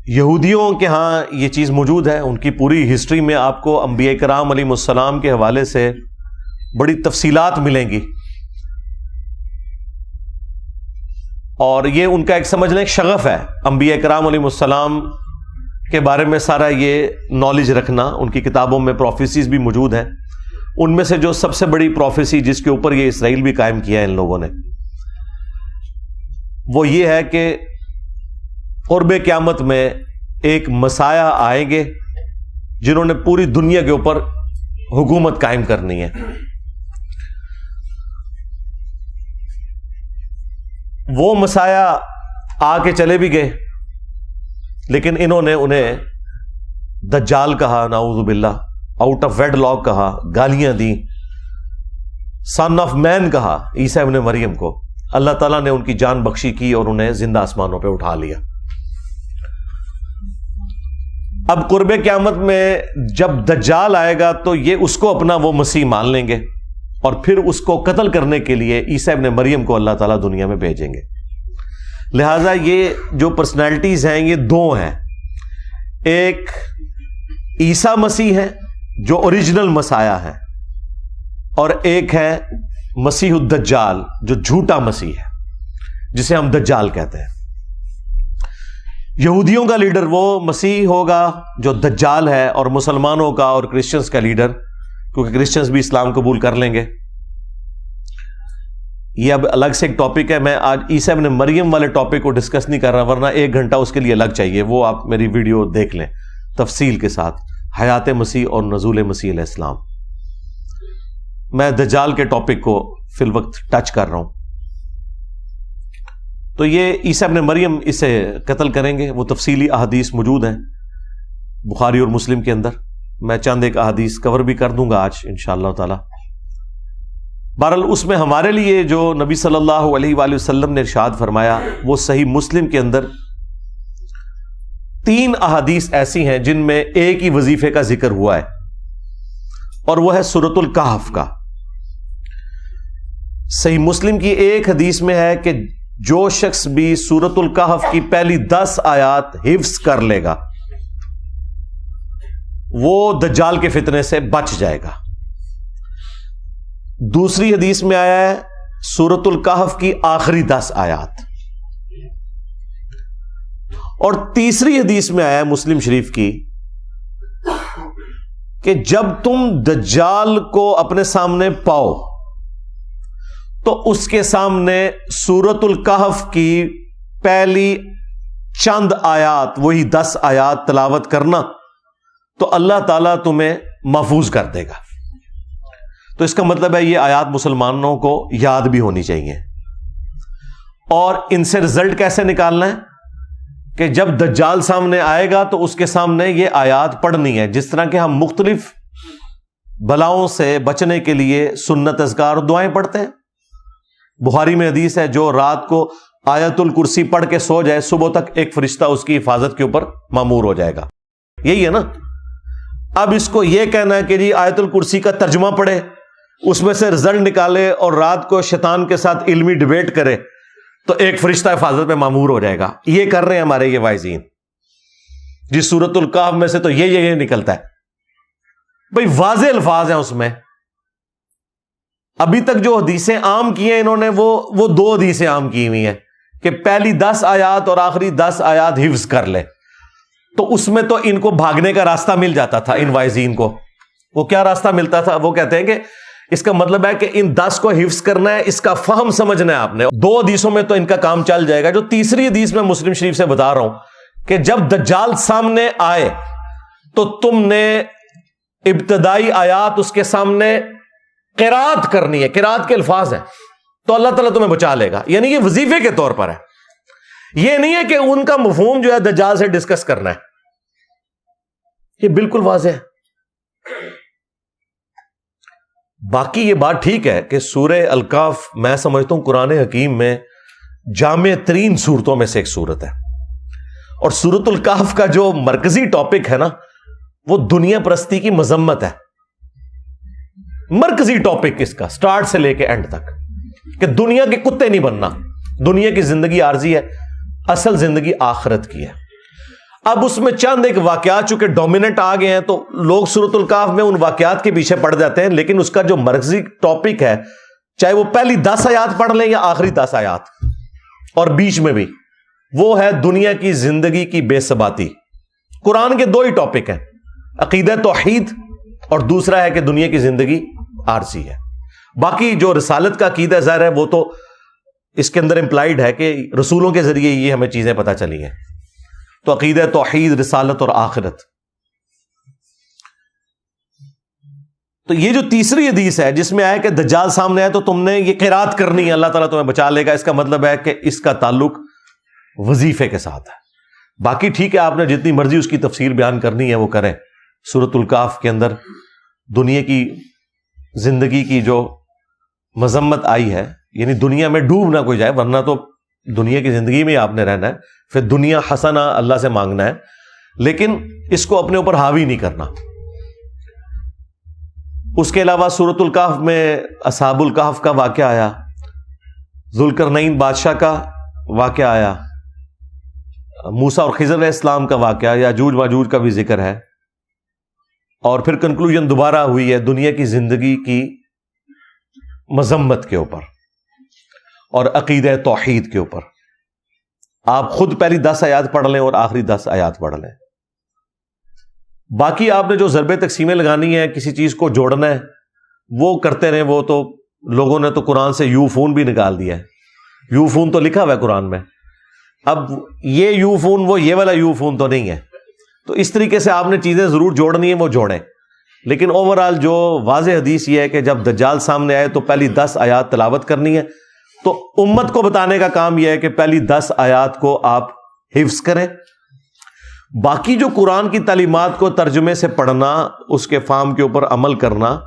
یہودیوں کے ہاں یہ چیز موجود ہے. ان کی پوری ہسٹری میں آپ کو انبیاء کرام علیہ السلام کے حوالے سے بڑی تفصیلات ملیں گی, اور یہ ان کا ایک سمجھ لیں ایک شغف ہے انبیاء کرام علیہ السلام کے بارے میں سارا یہ نالج رکھنا. ان کی کتابوں میں پروفیسیز بھی موجود ہیں. ان میں سے جو سب سے بڑی پروفیسی جس کے اوپر یہ اسرائیل بھی قائم کیا ہے ان لوگوں نے, وہ یہ ہے کہ قرب قیامت میں ایک مسایہ آئیں گے جنہوں نے پوری دنیا کے اوپر حکومت قائم کرنی ہے. وہ مسایہ آ کے چلے بھی گئے, لیکن انہوں نے انہیں دجال کہا, نعوذ باللہ, آؤٹ آف ویڈ لاک کہا, گالیاں دی, سن آف مین کہا عیسیٰ ابن مریم کو. اللہ تعالیٰ نے ان کی جان بخشی کی اور انہیں زندہ آسمانوں پہ اٹھا لیا. اب قرب قیامت میں جب دجال آئے گا تو یہ اس کو اپنا وہ مسیح مان لیں گے, اور پھر اس کو قتل کرنے کے لیے عیسیٰ ابن مریم کو اللہ تعالیٰ دنیا میں بھیجیں گے. لہذا یہ جو پرسنالٹیز ہیں یہ دو ہیں. ایک عیسیٰ مسیح ہے جو اوریجنل مسایہ ہے, اور ایک ہے مسیح الدجال جو جھوٹا مسیح ہے, جسے ہم دجال کہتے ہیں. یہودیوں کا لیڈر وہ مسیح ہوگا جو دجال ہے, اور مسلمانوں کا اور کرسچنز کا لیڈر, کیونکہ کرسچنز بھی اسلام قبول کر لیں گے. یہ اب الگ سے ایک ٹاپک ہے. میں آج عیسیٰ ابن مریم والے ٹاپک کو ڈسکس نہیں کر رہا, ورنہ 1 گھنٹہ اس کے لیے الگ چاہیے. وہ آپ میری ویڈیو دیکھ لیں تفصیل کے ساتھ, حیات مسیح اور نزول مسیح علیہ السلام. میں دجال کے ٹاپک کو فی الوقت ٹچ کر رہا ہوں. تو یہ عیسیٰ ابن مریم اسے قتل کریں گے. وہ تفصیلی احادیث موجود ہیں بخاری اور مسلم کے اندر. میں چند ایک احادیث کور بھی کر دوں گا آج انشاءاللہ تعالی. بہرحال اس میں ہمارے لیے جو نبی صلی اللہ علیہ وآلہ وسلم نے ارشاد فرمایا وہ صحیح مسلم کے اندر 3 احادیث ایسی ہیں جن میں ایک ہی وظیفے کا ذکر ہوا ہے, اور وہ ہے سورۃ الکہف کا. صحیح مسلم کی ایک حدیث میں ہے کہ جو شخص بھی سورۃ الکہف کی پہلی 10 آیات حفظ کر لے گا وہ دجال کے فتنے سے بچ جائے گا. دوسری حدیث میں آیا ہے سورۃ الکہف کی آخری 10 آیات, اور تیسری حدیث میں آیا ہے مسلم شریف کی کہ جب تم دجال کو اپنے سامنے پاؤ تو اس کے سامنے سورۃ الکہف کی پہلی چند آیات, وہی 10 آیات تلاوت کرنا, تو اللہ تعالیٰ تمہیں محفوظ کر دے گا. تو اس کا مطلب ہے یہ آیات مسلمانوں کو یاد بھی ہونی چاہیے. اور ان سے رزلٹ کیسے نکالنا ہے کہ جب دجال سامنے آئے گا تو اس کے سامنے یہ آیات پڑھنی ہے, جس طرح کہ ہم مختلف بلاؤں سے بچنے کے لیے سنت اذکار اور دعائیں پڑھتے ہیں. بخاری میں حدیث ہے جو رات کو آیت الکرسی پڑھ کے سو جائے صبح تک ایک فرشتہ اس کی حفاظت کے اوپر مامور ہو جائے گا. یہی ہے نا. اب اس کو یہ کہنا ہے کہ جی آیت الکرسی کا ترجمہ پڑھے, اس میں سے رزلٹ نکالے اور رات کو شیطان کے ساتھ علمی ڈیبیٹ کرے تو ایک فرشتہ حفاظت میں مامور ہو جائے گا. یہ کر رہے ہیں ہمارے یہ وائزین جی. سورۃ الکہف میں سے تو یہ نکلتا ہے بھئی, واضح الفاظ ہیں اس میں. ابھی تک جو حدیثیں عام کی ہیں انہوں نے وہ 2 حدیثیں عام کی ہوئی ہیں کہ پہلی 10 آیات اور آخری 10 آیات حفظ کر لے. تو اس میں تو ان کو بھاگنے کا راستہ مل جاتا تھا ان وائزین کو. وہ کیا راستہ ملتا تھا؟ وہ کہتے ہیں کہ اس کا مطلب ہے کہ ان 10 کو حفظ کرنا ہے, اس کا فہم سمجھنا ہے آپ نے. 2 حدیثوں میں تو ان کا کام چل جائے گا. جو تیسری حدیث میں مسلم شریف سے بتا رہا ہوں کہ جب دجال سامنے آئے تو تم نے ابتدائی آیات اس کے سامنے قرات کرنی ہے. قرات کے الفاظ ہیں تو اللہ تعالیٰ تمہیں بچا لے گا. یعنی یہ وظیفے کے طور پر ہے, یہ نہیں ہے کہ ان کا مفہوم جو ہے دجال سے ڈسکس کرنا ہے. یہ بالکل واضح ہے. باقی یہ بات ٹھیک ہے کہ سورہ الکہف میں سمجھتا ہوں قرآن حکیم میں جامع ترین صورتوں میں سے ایک صورت ہے, اور سورۃ الکہف کا جو مرکزی ٹاپک ہے نا وہ دنیا پرستی کی مذمت ہے. مرکزی ٹاپک اس کا سٹارٹ سے لے کے اینڈ تک کہ دنیا کے کتے نہیں بننا, دنیا کی زندگی عارضی ہے, اصل زندگی آخرت کی ہے. اب اس میں چند ایک واقعات چونکہ ڈومیننٹ آ گئے ہیں تو لوگ سورۃ الکہف میں ان واقعات کے پیچھے پڑ جاتے ہیں, لیکن اس کا جو مرکزی ٹاپک ہے چاہے وہ پہلی 10 آیات پڑھ لیں یا آخری 10 آیات اور بیچ میں بھی, وہ ہے دنیا کی زندگی کی بے ثباتی. قرآن کے 2 ہی ٹاپک ہیں, عقیدہ توحید اور دوسرا ہے کہ دنیا کی زندگی عارضی ہے. باقی جو رسالت کا عقیدہ ظاہر ہے وہ تو اس کے اندر امپلائڈ ہے کہ رسولوں کے ذریعے یہ ہمیں چیزیں پتہ چلی ہیں. تو عقیدہ توحید, رسالت اور آخرت. تو یہ جو تیسری حدیث ہے جس میں آیا کہ دجال سامنے آئے تو تم نے یہ قرات کرنی ہے, اللہ تعالیٰ تمہیں بچا لے گا, اس کا مطلب ہے کہ اس کا تعلق وظیفے کے ساتھ ہے. باقی ٹھیک ہے, آپ نے جتنی مرضی اس کی تفسیر بیان کرنی ہے وہ کریں. سورۃ الکہف کے اندر دنیا کی زندگی کی جو مذمت آئی ہے, یعنی دنیا میں ڈوب نہ کوئی جائے, ورنہ تو دنیا کی زندگی میں آپ نے رہنا ہے, پھر دنیا حسنہ اللہ سے مانگنا ہے, لیکن اس کو اپنے اوپر حاوی نہیں کرنا. اس کے علاوہ سورۃ الکہف میں اصحاب الکہف کا واقعہ آیا, ذوالقرنین بادشاہ کا واقعہ آیا, موسیٰ اور خضر علیہ السلام کا واقعہ, یاجوج ماجوج کا بھی ذکر ہے, اور پھر کنکلوژن دوبارہ ہوئی ہے دنیا کی زندگی کی مذمت کے اوپر اور عقیدہ توحید کے اوپر. آپ خود پہلی 10 آیات پڑھ لیں اور آخری 10 آیات پڑھ لیں. باقی آپ نے جو ضرب تقسیمیں لگانی ہے, کسی چیز کو جوڑنا ہے, وہ کرتے رہیں. وہ تو لوگوں نے تو قرآن سے یو فون بھی نکال دیا ہے. یو فون تو لکھا ہوا ہے قرآن میں, اب یہ یو فون وہ یہ والا یو فون تو نہیں ہے. تو اس طریقے سے آپ نے چیزیں ضرور جوڑنی ہیں, وہ جوڑیں. لیکن اوورآل جو واضح حدیث یہ ہے کہ جب دجال سامنے آئے تو پہلی 10 آیات تلاوت کرنی ہے. تو امت کو بتانے کا کام یہ ہے کہ پہلی 10 آیات کو آپ حفظ کریں. باقی جو قرآن کی تعلیمات کو ترجمے سے پڑھنا, اس کے فہم کے اوپر عمل کرنا,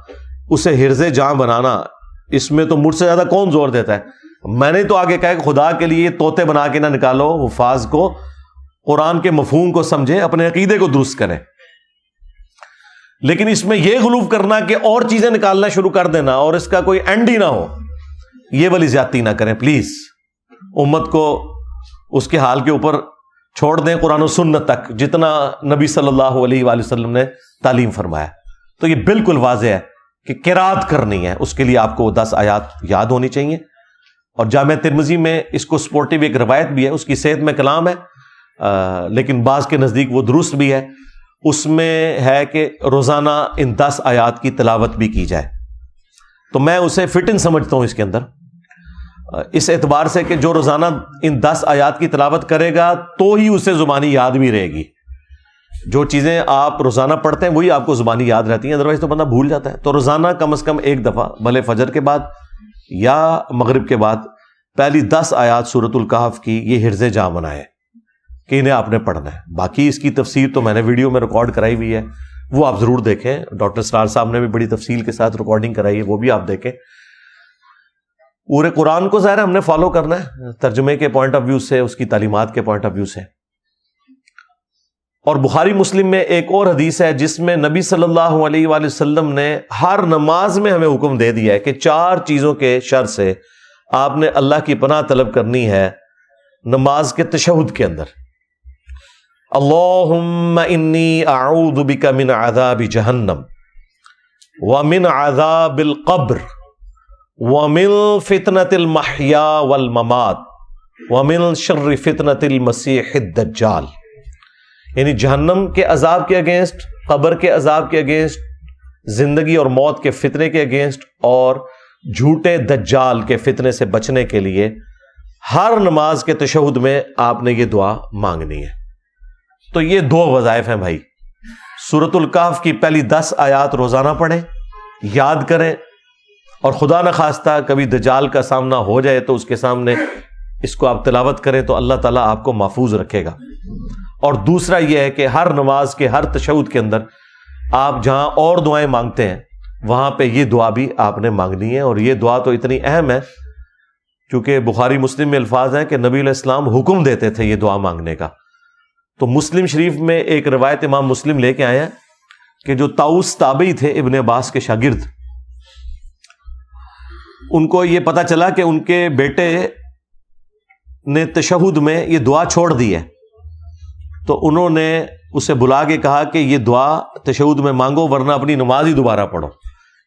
اسے حرز جاں بنانا, اس میں تو مجھ سے زیادہ کون زور دیتا ہے. میں نے تو آگے کہا کہ خدا کے لیے طوطے بنا کے نہ نکالو, حفاظ کو قرآن کے مفہوم کو سمجھیں, اپنے عقیدے کو درست کریں. لیکن اس میں یہ غلو کرنا کہ اور چیزیں نکالنا شروع کر دینا اور اس کا کوئی اینڈ ہی نہ ہو, یہ والی زیادتی نہ کریں پلیز. امت کو اس کے حال کے اوپر چھوڑ دیں قرآن و سنت تک, جتنا نبی صلی اللہ علیہ وآلہ وسلم نے تعلیم فرمایا. تو یہ بالکل واضح ہے کہ قرات کرنی ہے, اس کے لیے آپ کو 10 آیات یاد ہونی چاہیے. اور جامع ترمذی میں اس کو سپورٹیو ایک روایت بھی ہے, اس کی صحت میں کلام ہے, لیکن بعض کے نزدیک وہ درست بھی ہے. اس میں ہے کہ روزانہ ان 10 آیات کی تلاوت بھی کی جائے. تو میں اسے فٹ ان سمجھتا ہوں اس کے اندر, اس اعتبار سے کہ جو روزانہ ان 10 آیات کی تلاوت کرے گا تو ہی اسے زبانی یاد بھی رہے گی. جو چیزیں آپ روزانہ پڑھتے ہیں وہی آپ کو زبانی یاد رہتی ہیں, ادروائز تو بندہ بھول جاتا ہے. تو روزانہ کم از کم ایک دفعہ, بھلے فجر کے بعد یا مغرب کے بعد, پہلی 10 آیات سورۃ الکہف کی یہ حرز جاں بنائے کہ انہیں آپ نے پڑھنا ہے. باقی اس کی تفسیر تو میں نے ویڈیو میں ریکارڈ کرائی ہوئی ہے, وہ آپ ضرور دیکھیں. ڈاکٹر اسرار صاحب نے بھی بڑی تفصیل کے ساتھ ریکارڈنگ کرائی ہے, وہ بھی آپ دیکھیں. پورے قرآن کو ظاہر ہم نے فالو کرنا ہے ترجمے کے پوائنٹ آف ویو سے, اس کی تعلیمات کے پوائنٹ آف ویو سے. اور بخاری مسلم میں ایک اور حدیث ہے جس میں نبی صلی اللہ علیہ وآلہ وسلم نے ہر نماز میں ہمیں حکم دے دیا ہے کہ 4 چیزوں کے شر سے آپ نے اللہ کی پناہ طلب کرنی ہے نماز کے تشہد کے اندر. اللہم انی اعوذ بک من عذاب جہنم ومن عذاب القبر ومن فتنة المحیا والممات ومن شر فتنة المسیح الدجال. یعنی جہنم کے عذاب کے اگینسٹ, قبر کے عذاب کے اگینسٹ, زندگی اور موت کے فتنے کے اگینسٹ, اور جھوٹے دجال کے فتنے سے بچنے کے لیے ہر نماز کے تشہد میں آپ نے یہ دعا مانگنی ہے. تو یہ 2 وظائف ہیں بھائی. سورۃ الکہف کی پہلی 10 آیات روزانہ پڑھیں, یاد کریں, اور خدا نہ خواستہ کبھی دجال کا سامنا ہو جائے تو اس کے سامنے اس کو آپ تلاوت کریں تو اللہ تعالیٰ آپ کو محفوظ رکھے گا. اور دوسرا یہ ہے کہ ہر نماز کے ہر تشہد کے اندر آپ جہاں اور دعائیں مانگتے ہیں وہاں پہ یہ دعا بھی آپ نے مانگنی ہے. اور یہ دعا تو اتنی اہم ہے کیونکہ بخاری مسلم میں الفاظ ہیں کہ نبی علیہ السلام حکم دیتے تھے یہ دعا مانگنے کا. تو مسلم شریف میں ایک روایت امام مسلم لے کے آئے ہیں کہ جو طاؤس تابعی تھے ابن عباس کے شاگرد، ان کو یہ پتا چلا کہ ان کے بیٹے نے تشہد میں یہ دعا چھوڑ دی ہے، تو انہوں نے اسے بلا کے کہا کہ یہ دعا تشہد میں مانگو ورنہ اپنی نماز ہی دوبارہ پڑھو.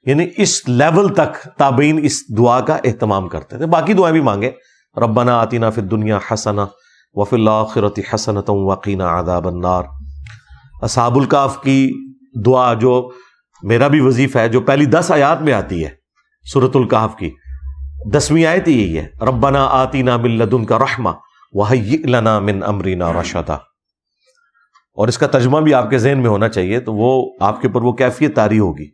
یعنی اس لیول تک تابعین اس دعا کا اہتمام کرتے تھے. باقی دعائیں بھی مانگے، ربنا آتنا فی الدنیا حسنہ وفی الآخرۃ حسنۃ وقنا عذاب النار. اصحاب الکہف کی دعا جو میرا بھی وظیفہ ہے، جو پہلی 10 آیات میں آتی ہے سورۃ الکہف کی 10ویں آیت یہی ہے، ربنا آتنا من لدنک رحمہ وہیئ لنا من امرنا رشدا. اور اس کا ترجمہ بھی آپ کے ذہن میں ہونا چاہیے، تو وہ آپ کے اوپر وہ کیفیت طاری ہوگی.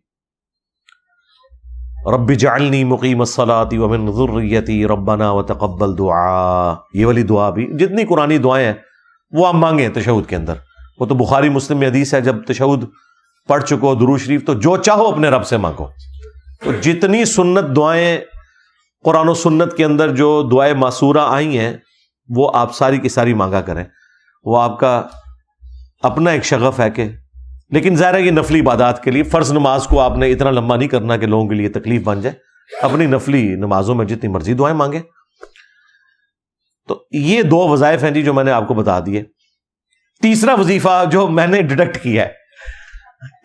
رب اجعلنی مقیم الصلاۃ ومن ذریتی ربنا وتقبل دعاء. یہ والی دعا بھی، جتنی قرآنی دعائیں ہیں وہ آپ مانگیں تشہد کے اندر. وہ تو بخاری مسلم میں حدیث ہے، جب تشہد پڑھ چکو درود شریف تو جو چاہو اپنے رب سے مانگو. تو جتنی سنت دعائیں قرآن و سنت کے اندر جو دعائیں معصورہ آئی ہیں وہ آپ ساری کی ساری مانگا کریں. وہ آپ کا اپنا ایک شغف ہے کہ، لیکن ظاہر ہے کہ نفلی عبادات کے لیے فرض نماز کو آپ نے اتنا لمبا نہیں کرنا کہ لوگوں کے لیے تکلیف بن جائے. اپنی نفلی نمازوں میں جتنی مرضی دعائیں مانگیں. تو یہ 2 وظائف ہیں جی جو میں نے آپ کو بتا دیے. تیسرا وظیفہ جو میں نے ڈیڈکٹ کیا ہے،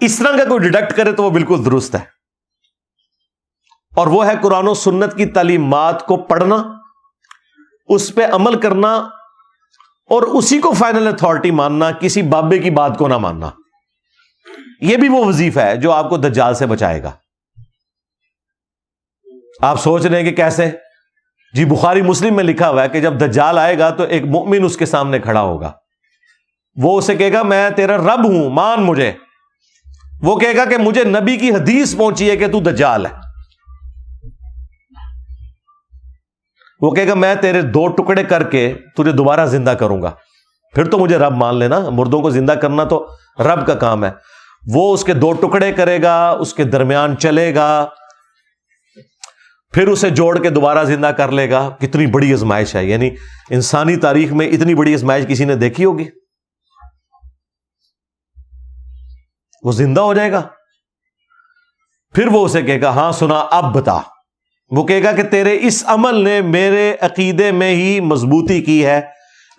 اس طرح کا کوئی ڈیڈکٹ کرے تو وہ بالکل درست ہے، اور وہ ہے قرآن و سنت کی تعلیمات کو پڑھنا، اس پہ عمل کرنا اور اسی کو فائنل اتھارٹی ماننا، کسی بابے کی بات کو نہ ماننا. یہ بھی وہ وظیفہ ہے جو آپ کو دجال سے بچائے گا. آپ سوچ رہے ہیں کہ کیسے؟ جی بخاری مسلم میں لکھا ہوا ہے کہ جب دجال آئے گا تو ایک مومن اس کے سامنے کھڑا ہوگا، وہ اسے کہے گا میں تیرا رب ہوں، مان مجھے. وہ کہے گا کہ مجھے نبی کی حدیث پہنچی ہے کہ تو دجال ہے. وہ کہے گا میں تیرے 2 ٹکڑے کر کے تجھے دوبارہ زندہ کروں گا، پھر تو مجھے رب مان لینا. مردوں کو زندہ کرنا تو رب کا کام ہے. وہ اس کے 2 ٹکڑے کرے گا، اس کے درمیان چلے گا، پھر اسے جوڑ کے دوبارہ زندہ کر لے گا. کتنی بڑی آزمائش ہے، یعنی انسانی تاریخ میں اتنی بڑی آزمائش کسی نے دیکھی ہوگی؟ وہ زندہ ہو جائے گا، پھر وہ اسے کہے گا ہاں سنا اب بتا. وہ کہے گا کہ تیرے اس عمل نے میرے عقیدے میں ہی مضبوطی کی ہے،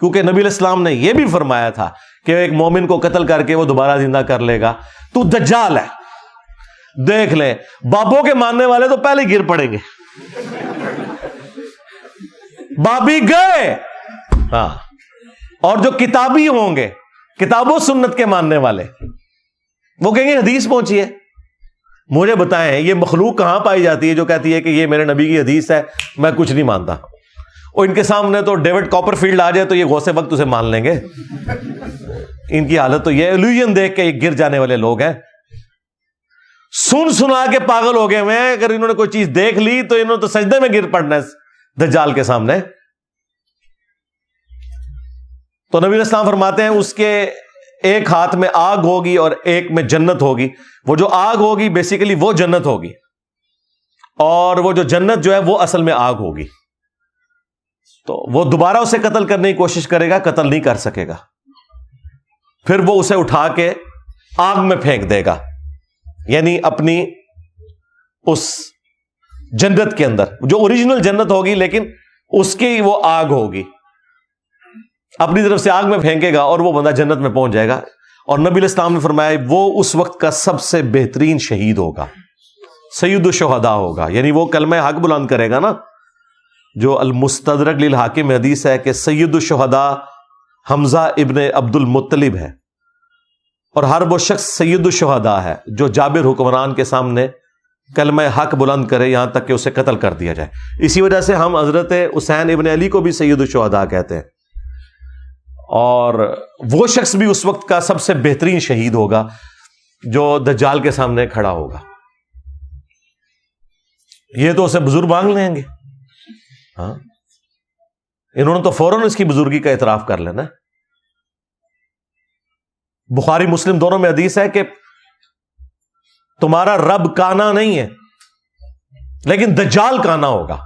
کیونکہ نبی علیہ السلام نے یہ بھی فرمایا تھا کہ ایک مومن کو قتل کر کے وہ دوبارہ زندہ کر لے گا. تو دجال ہے. دیکھ لیں بابوں کے ماننے والے تو پہلے گر پڑیں گے، بابی گئے. ہاں، اور جو کتابی ہوں گے، کتاب و سنت کے ماننے والے، وہ کہیں گے حدیث پہنچی ہے. مجھے بتائیں یہ مخلوق کہاں پائی جاتی ہے جو کہتی ہے کہ یہ میرے نبی کی حدیث ہے، میں کچھ نہیں مانتا. اور ان کے سامنے تو ڈیوڈ کاپر فیلڈ آ جائے تو یہ غوث وقت اسے مان لیں گے. ان کی حالت تو یہ الوژن دیکھ کے گر جانے والے لوگ ہیں. سن سنا کے پاگل ہو گئے ہوئے ہیں. اگر انہوں نے کوئی چیز دیکھ لی تو انہوں نے تو سجدے میں گر پڑنا ہے دجال کے سامنے. تو نبی علیہ السلام فرماتے ہیں اس کے ایک ہاتھ میں آگ ہوگی اور ایک میں جنت ہوگی. وہ جو آگ ہوگی بیسیکلی وہ جنت ہوگی، اور وہ جو جنت جو ہے وہ اصل میں آگ ہوگی. تو وہ دوبارہ اسے قتل کرنے کی کوشش کرے گا، قتل نہیں کر سکے گا. پھر وہ اسے اٹھا کے آگ میں پھینک دے گا، یعنی اپنی اس جنت کے اندر جو اوریجنل جنت ہوگی لیکن اس کی وہ آگ ہوگی، اپنی طرف سے آگ میں پھینکے گا اور وہ بندہ جنت میں پہنچ جائے گا. اور نبی علیہ السلام نے فرمایا وہ اس وقت کا سب سے بہترین شہید ہوگا، سید الشہداء ہوگا. یعنی وہ کلمہ حق بلند کرے گا نا، جو المستدرک للحاکم میں حدیث ہے کہ سید الشہداء حمزہ ابن عبد المطلب ہے، اور ہر وہ شخص سید الشہداء ہے جو جابر حکمران کے سامنے کلمہ حق بلند کرے یہاں تک کہ اسے قتل کر دیا جائے. اسی وجہ سے ہم حضرت حسین ابن علی کو بھی سید الشہداء کہتے ہیں. اور وہ شخص بھی اس وقت کا سب سے بہترین شہید ہوگا جو دجال کے سامنے کھڑا ہوگا. یہ تو اسے بزرگ مانگ لیں گے. ہاں، انہوں نے تو فوراً اس کی بزرگی کا اعتراف کر لینا. بخاری مسلم دونوں میں حدیث ہے کہ تمہارا رب کانا نہیں ہے لیکن دجال کانا ہوگا.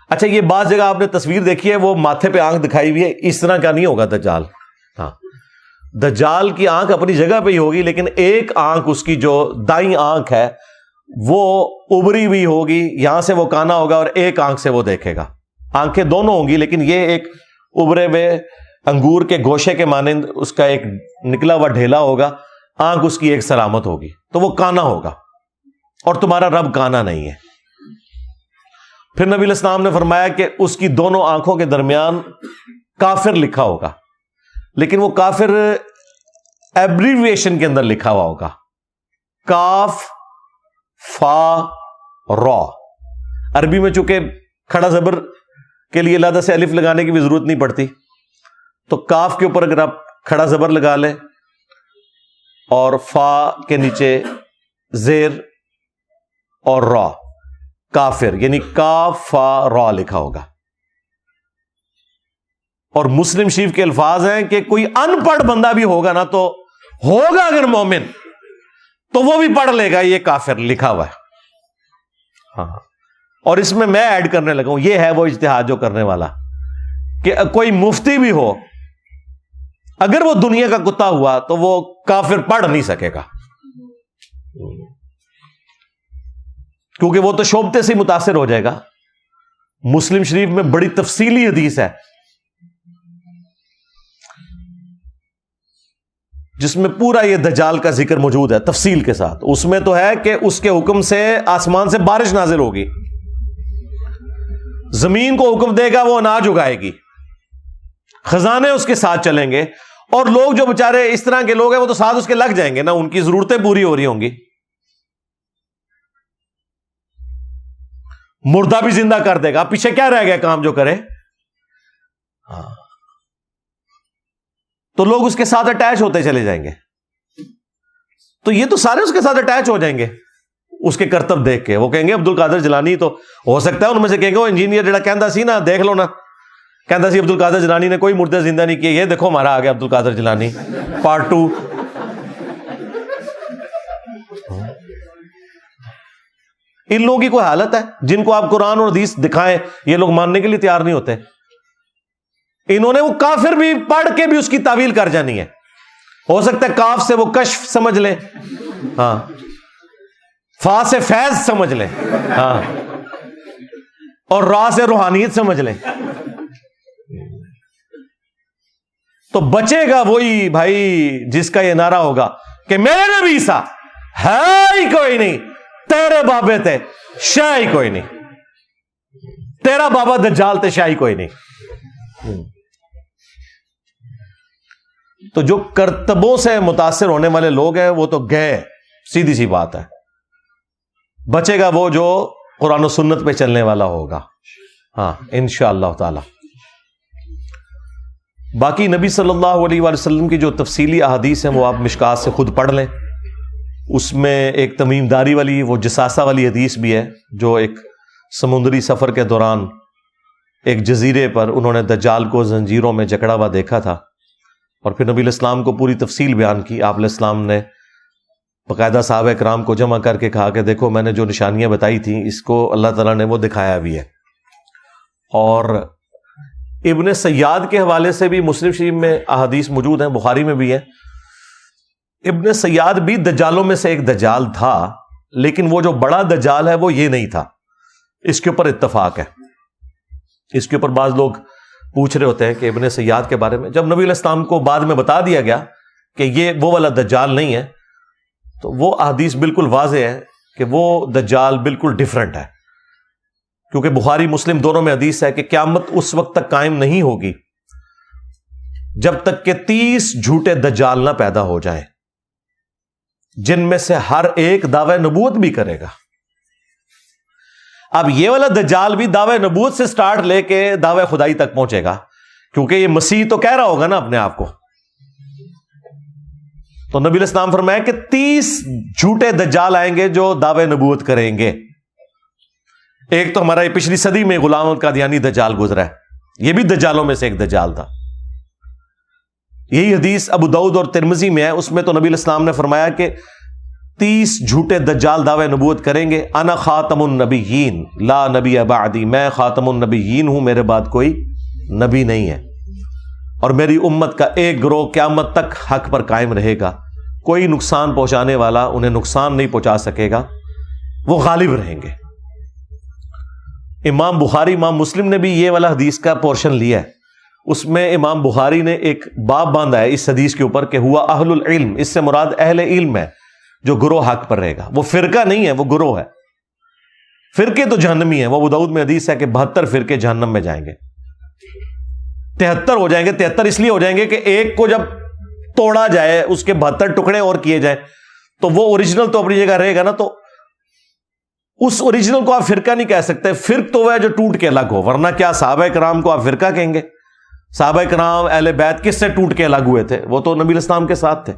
اچھا، یہ بعض جگہ آپ نے تصویر دیکھی ہے وہ ماتھے پہ آنکھ دکھائی ہوئی ہے، اس طرح کا نہیں ہوگا دجال. ہاں، دجال کی آنکھ اپنی جگہ پہ ہی ہوگی، لیکن ایک آنکھ اس کی جو دائیں آنکھ ہے وہ ابری ہوئی ہوگی، یہاں سے وہ کانا ہوگا اور ایک آنکھ سے وہ دیکھے گا. آنکھیں دونوں ہوں گی لیکن یہ ایک ابرے ہوئے انگور کے گوشے کے مانند اس کا ایک نکلا ہوا ڈھیلا ہوگا، آنکھ اس کی ایک سلامت ہوگی، تو وہ کانا ہوگا اور تمہارا رب کانا نہیں ہے. پھر نبی علیہ السلام نے فرمایا کہ اس کی دونوں آنکھوں کے درمیان کافر لکھا ہوگا، لیکن وہ کافر ایبریویشن کے اندر لکھا ہوا ہوگا، کاف فا را. عربی میں چونکہ کھڑا زبر کے لیے علیحدہ سے الف لگانے کی بھی ضرورت نہیں پڑتی، تو کاف کے اوپر اگر آپ کھڑا زبر لگا لیں اور فا کے نیچے زیر اور را، کافر، یعنی کاف فا را لکھا ہوگا. اور مسلم شریف کے الفاظ ہیں کہ کوئی ان پڑھ بندہ بھی ہوگا نا، تو ہوگا اگر مومن تو وہ بھی پڑھ لے گا یہ کافر لکھا ہوا ہے. ہاں، اور اس میں ایڈ کرنے لگا ہوں، یہ ہے وہ اجتہاد جو کرنے والا کہ کوئی مفتی بھی ہو اگر وہ دنیا کا کتا ہوا تو وہ کافر پڑھ نہیں سکے گا، کیونکہ وہ تو شوبتے سے متاثر ہو جائے گا. مسلم شریف میں بڑی تفصیلی حدیث ہے جس میں پورا یہ دجال کا ذکر موجود ہے تفصیل کے ساتھ. اس میں تو ہے کہ اس کے حکم سے آسمان سے بارش نازل ہوگی، زمین کو حکم دے گا وہ اناج اگائے گی، خزانے اس کے ساتھ چلیں گے، اور لوگ جو بےچارے اس طرح کے لوگ ہیں وہ تو ساتھ اس کے لگ جائیں گے نا، ان کی ضرورتیں پوری ہو رہی ہوں گی. مردہ بھی زندہ کر دے گا، پیچھے کیا رہ گیا کام جو کرے. تو لوگ اس کے ساتھ اٹیچ ہوتے چلے جائیں گے، تو یہ تو سارے اس کے ساتھ اٹیچ ہو جائیں گے اس کے کرتب دیکھ کے. وہ کہیں گے عبد القادر جیلانی، تو ہو سکتا ہے ان میں سے کہیں گے وہ انجینئر جڑا کہندا سی نا، دیکھ لو نا، کہندا سی عبد القادر جیلانی نے کوئی مردے زندہ نہیں کیے، یہ دیکھو ہمارا آ گیا عبد القادر جیلانی پارٹ 2. ان لوگوں کی کوئی حالت ہے جن کو آپ قرآن اور حدیث دکھائیں یہ لوگ ماننے کے لیے تیار نہیں ہوتے. انہوں نے وہ کافر بھی پڑھ کے بھی اس کی تعویل کر جانی ہے. ہو سکتا ہے کاف سے وہ کشف سمجھ لیں، ہاں، فا سے فیض سمجھ لیں، ہاں، اور را سے روحانیت سمجھ لیں. تو بچے گا وہی بھائی جس کا یہ نعرہ ہوگا کہ میرے نبی عیسیٰ ہے ہی کوئی نہیں، تیرے بابے تے شاہ ہی کوئی نہیں، تیرا بابا دجال تے شاہ ہی کوئی نہیں. تو جو کرتبوں سے متاثر ہونے والے لوگ ہیں وہ تو گئے، سیدھی سی بات ہے. بچے گا وہ جو قرآن و سنت پہ چلنے والا ہوگا، ہاں انشاءاللہ تعالی. باقی نبی صلی اللہ علیہ وآلہ وسلم کی جو تفصیلی احادیث ہیں وہ آپ مشکات سے خود پڑھ لیں. اس میں ایک تمیم داری والی وہ جساسہ والی حدیث بھی ہے، جو ایک سمندری سفر کے دوران ایک جزیرے پر انہوں نے دجال کو زنجیروں میں جکڑا ہوا دیکھا تھا، اور پھر نبی علیہ السلام کو پوری تفصیل بیان کی. آپ علیہ السلام نے باقاعدہ صحابہ کرام کو جمع کر کے کہا کہ دیکھو میں نے جو نشانیاں بتائی تھیں اس کو اللہ تعالیٰ نے وہ دکھایا بھی ہے. اور ابن سیاد کے حوالے سے بھی مسلم شریف میں احادیث موجود ہیں، بخاری میں بھی ہے. ابن سیاد بھی دجالوں میں سے ایک دجال تھا، لیکن وہ جو بڑا دجال ہے وہ یہ نہیں تھا. اس کے اوپر اتفاق ہے. اس کے اوپر بعض لوگ پوچھ رہے ہوتے ہیں کہ ابن سیاد کے بارے میں، جب نبی علیہ السلام کو بعد میں بتا دیا گیا کہ یہ وہ والا دجال نہیں ہے، تو وہ احادیث بالکل واضح ہے کہ وہ دجال بالکل ڈیفرنٹ ہے. کیونکہ بخاری مسلم دونوں میں حدیث ہے کہ قیامت اس وقت تک قائم نہیں ہوگی جب تک کہ 30 جھوٹے دجال نہ پیدا ہو جائیں، جن میں سے ہر ایک دعوی نبوت بھی کرے گا. اب یہ والا دجال بھی دعوی نبوت سے سٹارٹ لے کے دعوی خدائی تک پہنچے گا، کیونکہ یہ مسیح تو کہہ رہا ہوگا نا اپنے آپ کو. تو نبی علیہ السلام فرمایا کہ 30 جھوٹے دجال آئیں گے جو دعوی نبوت کریں گے. ایک تو ہمارا یہ پچھلی صدی میں غلام القادیانی دجال گزرا ہے، یہ بھی دجالوں میں سے ایک دجال تھا. یہی حدیث ابو داؤد اور ترمذی میں ہے. اس میں تو نبی علیہ السلام نے فرمایا کہ 30 جھوٹے دجال دعوی نبوت کریں گے. انا خاتم النبیین لا نبی بعدی، میں خاتم النبیین ہوں، میرے بعد کوئی نبی نہیں ہے. اور میری امت کا ایک گروہ قیامت تک حق پر قائم رہے گا، کوئی نقصان پہنچانے والا انہیں نقصان نہیں پہنچا سکے گا، وہ غالب رہیں گے۔ امام بخاری، امام مسلم نے بھی یہ والا حدیث کا پورشن لیا ہے، اس میں امام بخاری نے ایک باب باندھا ہے اس حدیث کے اوپر کہ ہوا اہل العلم، اس سے مراد اہل علم ہے جو گروہ حق پر رہے گا، وہ فرقہ نہیں ہے، وہ گروہ ہے۔ فرقے تو جہنمی ہیں، وہ ابو داؤد میں حدیث ہے کہ 72 فرقے جہنم میں جائیں گے، 73 ہو جائیں گے۔ 73 اس لیے ہو جائیں گے کہ ایک کو جب توڑا جائے، اس کے 72 ٹکڑے اور کیے جائیں تو وہ اوریجنل تو اپنی جگہ رہے گا نا، تو اس اوریجنل کو آپ فرقہ نہیں کہہ سکتے، فرق تو وہ ہے جو ٹوٹ کے الگ ہو، ورنہ کیا صحابہ کرام کو آپ فرقہ کہیں گے؟ صحابہ کرام اہل بیت کس سے ٹوٹ کے الگ ہوئے تھے؟ وہ تو نبی اسلام کے ساتھ تھے۔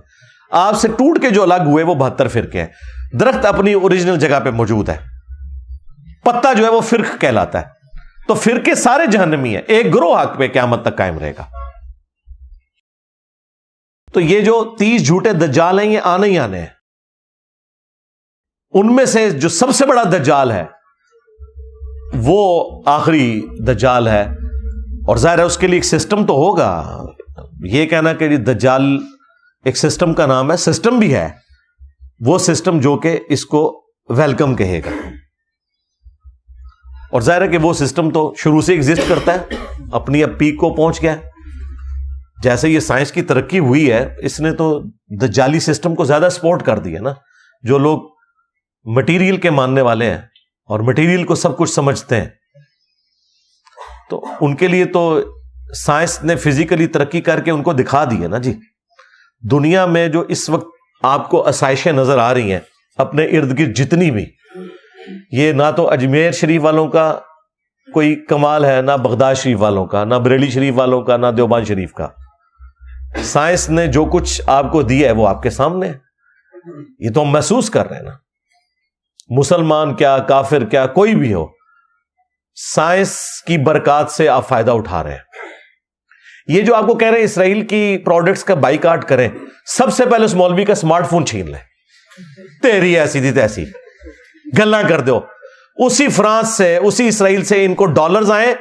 آپ سے ٹوٹ کے جو الگ ہوئے وہ 72 فرقے ہیں۔ درخت اپنی اوریجنل جگہ پہ موجود ہے، پتا جو ہے وہ فرق کہلاتا ہے، تو فرقے سارے جہنمی ہیں، ایک گروہ حق پہ قیامت تک قائم رہے گا۔ تو یہ جو 30 جھوٹے دجال ہیں یہ آنے ہی آنے ہیں۔ ان میں سے جو سب سے بڑا دجال ہے وہ آخری دجال ہے، اور ظاہر ہے اس کے لیے ایک سسٹم تو ہوگا۔ یہ کہنا کہ دجال ایک سسٹم کا نام ہے، سسٹم بھی ہے، وہ سسٹم جو کہ اس کو ویلکم کہے گا، اور ظاہر ہے کہ وہ سسٹم تو شروع سے ایگزسٹ کرتا ہے، اپنی اب پیک کو پہنچ گیا ہے۔ جیسے یہ سائنس کی ترقی ہوئی ہے، اس نے تو دجالی سسٹم کو زیادہ سپورٹ کر دیا نا۔ جو لوگ مٹیریل کے ماننے والے ہیں اور مٹیریل کو سب کچھ سمجھتے ہیں، تو ان کے لیے تو سائنس نے فزیکلی ترقی کر کے ان کو دکھا دی ہے نا جی۔ دنیا میں جو اس وقت آپ کو آسائشیں نظر آ رہی ہیں اپنے ارد گرد جتنی بھی، یہ نہ تو اجمیر شریف والوں کا کوئی کمال ہے، نہ بغداد شریف والوں کا، نہ بریلی شریف والوں کا، نہ دیوبند شریف کا۔ سائنس نے جو کچھ آپ کو دیا ہے وہ آپ کے سامنے ہے، یہ تو ہم محسوس کر رہے ہیں نا۔ مسلمان کیا، کافر کیا، کوئی بھی ہو، سائنس کی برکات سے آپ فائدہ اٹھا رہے ہیں۔ یہ جو آپ کو کہہ رہے ہیں اسرائیل کی پروڈکٹس کا بائیکاٹ کریں، سب سے پہلے اس مولوی کا اسمارٹ فون چھین لیں، تیری ایسی تھی تیسی گلاں کر دو۔ اسی فرانس سے، اسی اسرائیل سے ان کو ڈالرز آئے،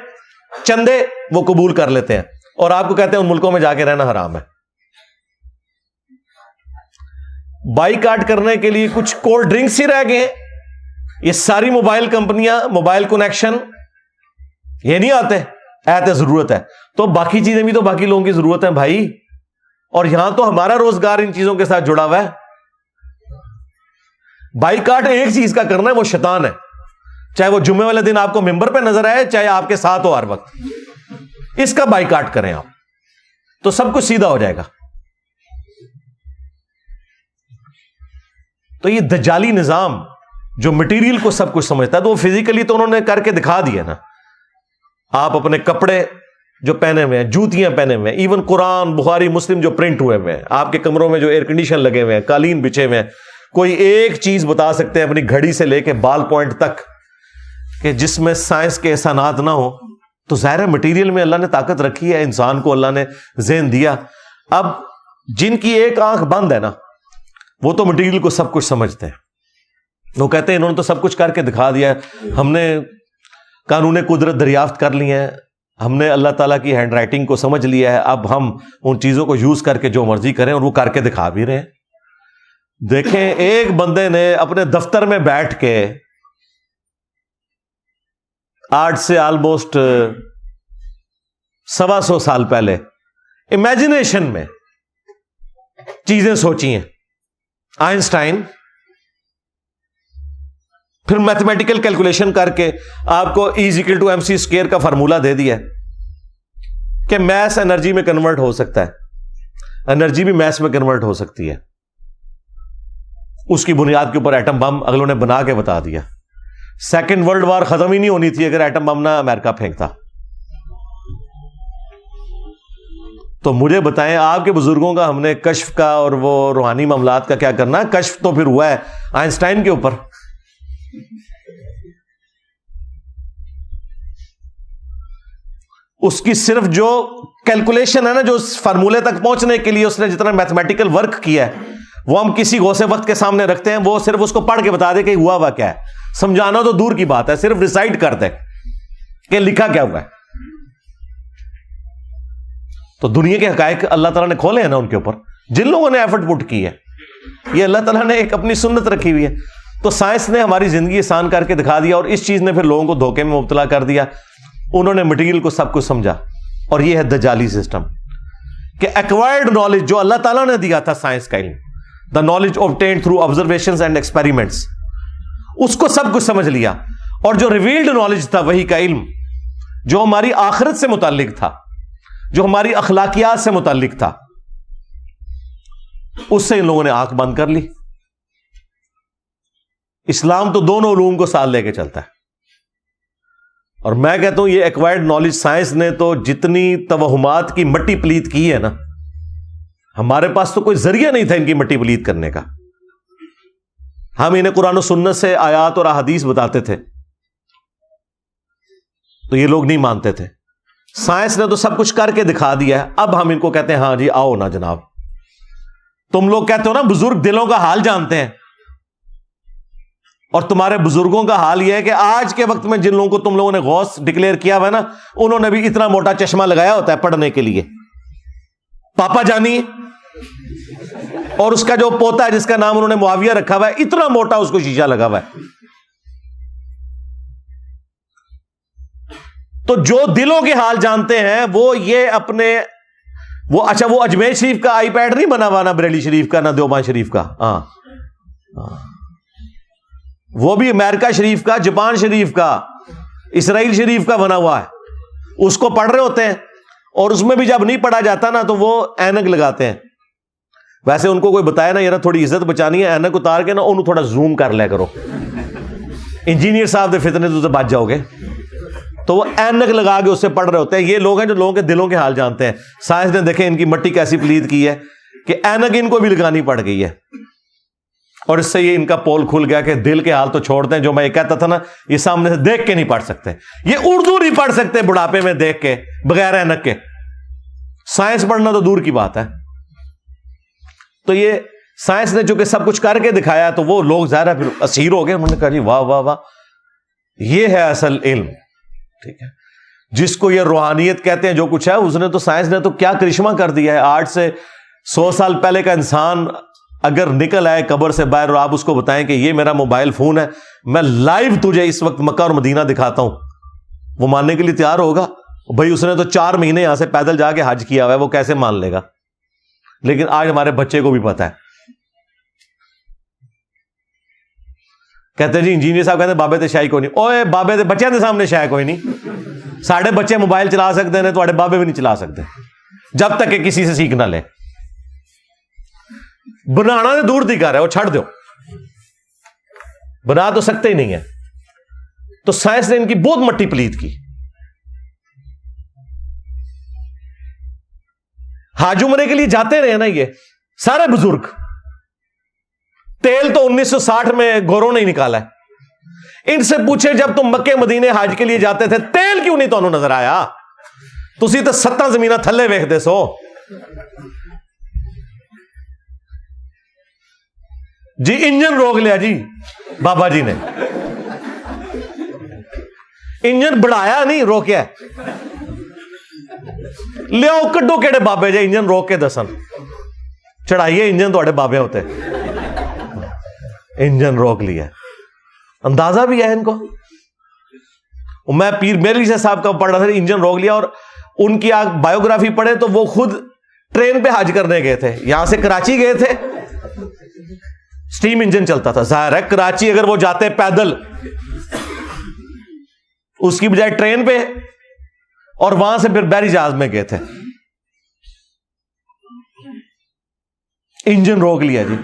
چندے وہ قبول کر لیتے ہیں، اور آپ کو کہتے ہیں ان ملکوں میں جا کے رہنا حرام ہے۔ بائیکاٹ کرنے کے لیے کچھ کولڈ ڈرنکس ہی رہ گئے ہیں، یہ ساری موبائل کمپنیاں، موبائل کنیکشن یہ نہیں آتے، ایت ضرورت ہے، تو باقی چیزیں بھی تو باقی لوگوں کی ضرورت ہے بھائی، اور یہاں تو ہمارا روزگار ان چیزوں کے ساتھ جڑا ہوا ہے۔ بائیکاٹ ایک چیز کا کرنا ہے، وہ شیطان ہے، چاہے وہ جمعے والے دن آپ کو ممبر پہ نظر آئے، چاہے آپ کے ساتھ ہو ہر وقت، اس کا بائیکاٹ کریں آپ، تو سب کچھ سیدھا ہو جائے گا۔ تو یہ دجالی نظام جو مٹیریل کو سب کچھ سمجھتا ہے، تو وہ فزیکلی تو انہوں نے کر کے دکھا دیا نا۔ آپ اپنے کپڑے جو پہنے ہوئے ہیں، جوتیاں پہنے ہوئے ہیں، ایون قرآن، بخاری، مسلم جو پرنٹ ہوئے ہوئے ہیں، آپ کے کمروں میں جو ایئر کنڈیشن لگے ہوئے ہیں، قالین بچھے ہوئے ہیں، کوئی ایک چیز بتا سکتے ہیں اپنی گھڑی سے لے کے بال پوائنٹ تک کہ جس میں سائنس کے احسانات نہ ہو؟ تو ظاہر ہے مٹیریل میں اللہ نے طاقت رکھی ہے، انسان کو اللہ نے ذہن دیا۔ اب جن کی ایک آنکھ بند ہے نا، وہ تو مٹیریل کو سب کچھ سمجھتے ہیں، وہ کہتے ہیں انہوں نے تو سب کچھ کر کے دکھا دیا ہے، ہم نے قانون قدرت دریافت کر لی ہیں، ہم نے اللہ تعالیٰ کی ہینڈ رائٹنگ کو سمجھ لیا ہے، اب ہم ان چیزوں کو یوز کر کے جو مرضی کریں، اور وہ کر کے دکھا بھی رہے ہیں۔ دیکھیں، ایک بندے نے اپنے دفتر میں بیٹھ کے آج سے آلموسٹ 125 سال پہلے امیجنیشن میں چیزیں سوچی ہیں، آئنسٹائن، پھر میتھمیٹیکل کیلکولیشن کر کے آپ کو E=mc² کا فارمولا دے دیا کہ میس انرجی میں کنورٹ ہو سکتا ہے، انرجی بھی میس میں کنورٹ ہو سکتی ہے۔ اس کی بنیاد کے اوپر ایٹم بم اگلوں نے بنا کے بتا دیا۔ سیکنڈ ورلڈ وار ختم ہی نہیں ہونی تھی اگر ایٹم بم نہ امریکہ پھینکتا۔ تو مجھے بتائیں، آپ کے بزرگوں کا ہم نے کشف کا اور وہ روحانی معاملات کا کیا کرنا؟ کشف تو پھر ہوا ہے آئنسٹائن کے اوپر۔ اس کی صرف جو کیلکولیشن ہے نا، جو اس فارمولے تک پہنچنے کے لیے اس نے جتنا میتھمیٹیکل ورک کیا ہے، وہ ہم کسی غوث وقت کے سامنے رکھتے ہیں، وہ صرف اس کو پڑھ کے بتا دے کہ ہوا کیا ہے۔ سمجھانا تو دور کی بات ہے، صرف ریسائٹ کر دے کہ لکھا کیا ہوا ہے۔ تو دنیا کے حقائق اللہ تعالیٰ نے کھولے ہیں نا ان کے اوپر، جن لوگوں نے ایفرٹ پٹ کی ہے. یہ اللہ تعالیٰ نے ایک اپنی سنت رکھی ہوئی ہے. تو سائنس نے ہماری زندگی آسان کر کے دکھا دیا، اور اس چیز نے پھر لوگوں کو دھوکے میں مبتلا کر دیا. انہوں نے مٹیریل کو سب کچھ سمجھا، اور یہ ہے دجالی سسٹم کہ ایکوائرڈ نالج جو اللہ تعالیٰ نے دیا تھا، سائنس کا علم، the knowledge obtained through observations and experiments، اس کو سب کچھ سمجھ لیا. اور جو ریویلڈ نالج تھا، وہی کا علم، جو ہماری آخرت سے متعلق تھا، جو ہماری اخلاقیات سے متعلق تھا، اس سے ان لوگوں نے آنکھ بند کر لی. اسلام تو دونوں علوم کو ساتھ لے کے چلتا ہے. اور میں کہتا ہوں یہ ایکوائرڈ نالج سائنس نے تو جتنی توہمات کی مٹی پلیت کی ہے نا، ہمارے پاس تو کوئی ذریعہ نہیں تھا ان کی مٹی پلیت کرنے کا. ہم انہیں قرآن و سنت سے آیات اور احادیث بتاتے تھے تو یہ لوگ نہیں مانتے تھے. سائنس نے تو سب کچھ کر کے دکھا دیا ہے. اب ہم ان کو کہتے ہیں ہاں جی آؤ نا جناب. تم لوگ کہتے ہو نا بزرگ دلوں کا حال جانتے ہیں، اور تمہارے بزرگوں کا حال یہ ہے کہ آج کے وقت میں جن لوگوں کو تم لوگوں نے غوث ڈکلیئر کیا ہوا ہے نا، انہوں نے بھی اتنا موٹا چشمہ لگایا ہوتا ہے پڑھنے کے لیے. پاپا جانی اور اس کا جو پوتا ہے جس کا نام انہوں نے معاویہ رکھا ہوا ہے، اتنا موٹا اس کو شیشہ لگا ہوا ہے. تو جو دلوں کے حال جانتے ہیں وہ یہ اپنے وہ اچھا وہ اجمیر شریف کا آئی پیڈ نہیں بنا ہوا، نہ بریلی شریف کا، نہ دیوبند شریف کا. ہاں وہ بھی امریکہ شریف کا، جاپان شریف کا، اسرائیل شریف کا بنا ہوا ہے. اس کو پڑھ رہے ہوتے ہیں، اور اس میں بھی جب نہیں پڑھا جاتا نا تو وہ اینک لگاتے ہیں. ویسے ان کو کوئی بتایا نا، یار تھوڑی عزت بچانی ہے، اینک اتار کے نا انہوں تھوڑا زوم کر لیا کرو، انجینئر صاحب دے فتنے تو بچ جاؤ گے. تو وہ اینک لگا کے اس سے پڑھ رہے ہوتے ہیں. یہ لوگ ہیں جو لوگوں کے دلوں کے حال جانتے ہیں. سائنس نے دیکھیں ان کی مٹی کیسی پلید کی ہے کہ اینک ان کو بھی لگانی پڑ گئی ہے. اور اس سے یہ ان کا پول کھل گیا کہ دل کے حال تو چھوڑ دیں. جو میں یہ کہتا تھا نا، یہ سامنے سے دیکھ کے نہیں پڑھ سکتے، یہ اردو نہیں پڑھ سکتے بڑھاپے میں دیکھ کے بغیر اینک کے. سائنس پڑھنا تو دور کی بات ہے. تو یہ سائنس نے چونکہ سب کچھ کر کے دکھایا تو وہ لوگ ظاہر پھر اسیر ہو گئے. انہوں نے کہا جی واہ واہ واہ، یہ ہے اصل علم. ٹھیک ہے، جس کو یہ روحانیت کہتے ہیں جو کچھ ہے، اس نے تو سائنس نے تو کیا کرشمہ کر دیا ہے. 8 سے 100 سال پہلے کا انسان اگر نکل آئے قبر سے باہر اور آپ اس کو بتائیں کہ یہ میرا موبائل فون ہے، میں لائیو تجھے اس وقت مکہ اور مدینہ دکھاتا ہوں، وہ ماننے کے لیے تیار ہوگا؟ بھائی اس نے تو 4 مہینے یہاں سے پیدل جا کے حج کیا ہوا ہے، وہ کیسے مان لے گا؟ لیکن آج ہمارے بچے کو بھی پتا ہے. کہتے ہیں جی انجینئر صاحب کہتے ہیں بابے تے شاہی کوئی نہیں. اوے بابے تے بچے دے سامنے شاہ کوئی نہیں. ساڑھے بچے موبائل چلا سکتے ہیں، تھوڑے بابے بھی نہیں چلا سکتے جب تک کہ کسی سے سیکھ نہ لے. بنانا تو دور دی کر ہے، وہ چھڑ دو، بنا تو سکتے ہی نہیں ہے. تو سائنس نے ان کی بہت مٹی پلیت کی. حج عمرے کے لیے جاتے رہے نا یہ سارے بزرگ. تیل تو 1960 میں گوروں نے ہی نکالا ہے. ان سے پوچھے جب تم مکے مدینے حج کے لیے جاتے تھے تیل کیوں نہیں تمہیں نظر آیا؟ تسی تو 7 زمینہ تھلے ویکھدے سو. جی انجن روک لیا جی بابا جی نے، انجن بڑھایا نہیں روکیا. لیاؤ کڈو کہڑے بابے جے انجن روک کے دسن، چڑھائیے انجن تھوڑے بابے ہوتے. انجن روک لیا، اندازہ بھی ہے ان کو. میں پیر میری صاحب کا پڑھ رہا تھا، انجن روک لیا. اور ان کی آپ بایوگرافی پڑھے تو وہ خود ٹرین پہ حج کرنے گئے تھے. یہاں سے کراچی گئے تھے، سٹیم انجن چلتا تھا. ظاہر ہے کراچی اگر وہ جاتے پیدل اس کی بجائے ٹرین پہ، اور وہاں سے پھر بحری جہاز میں گئے تھے. انجن روک لیا جی.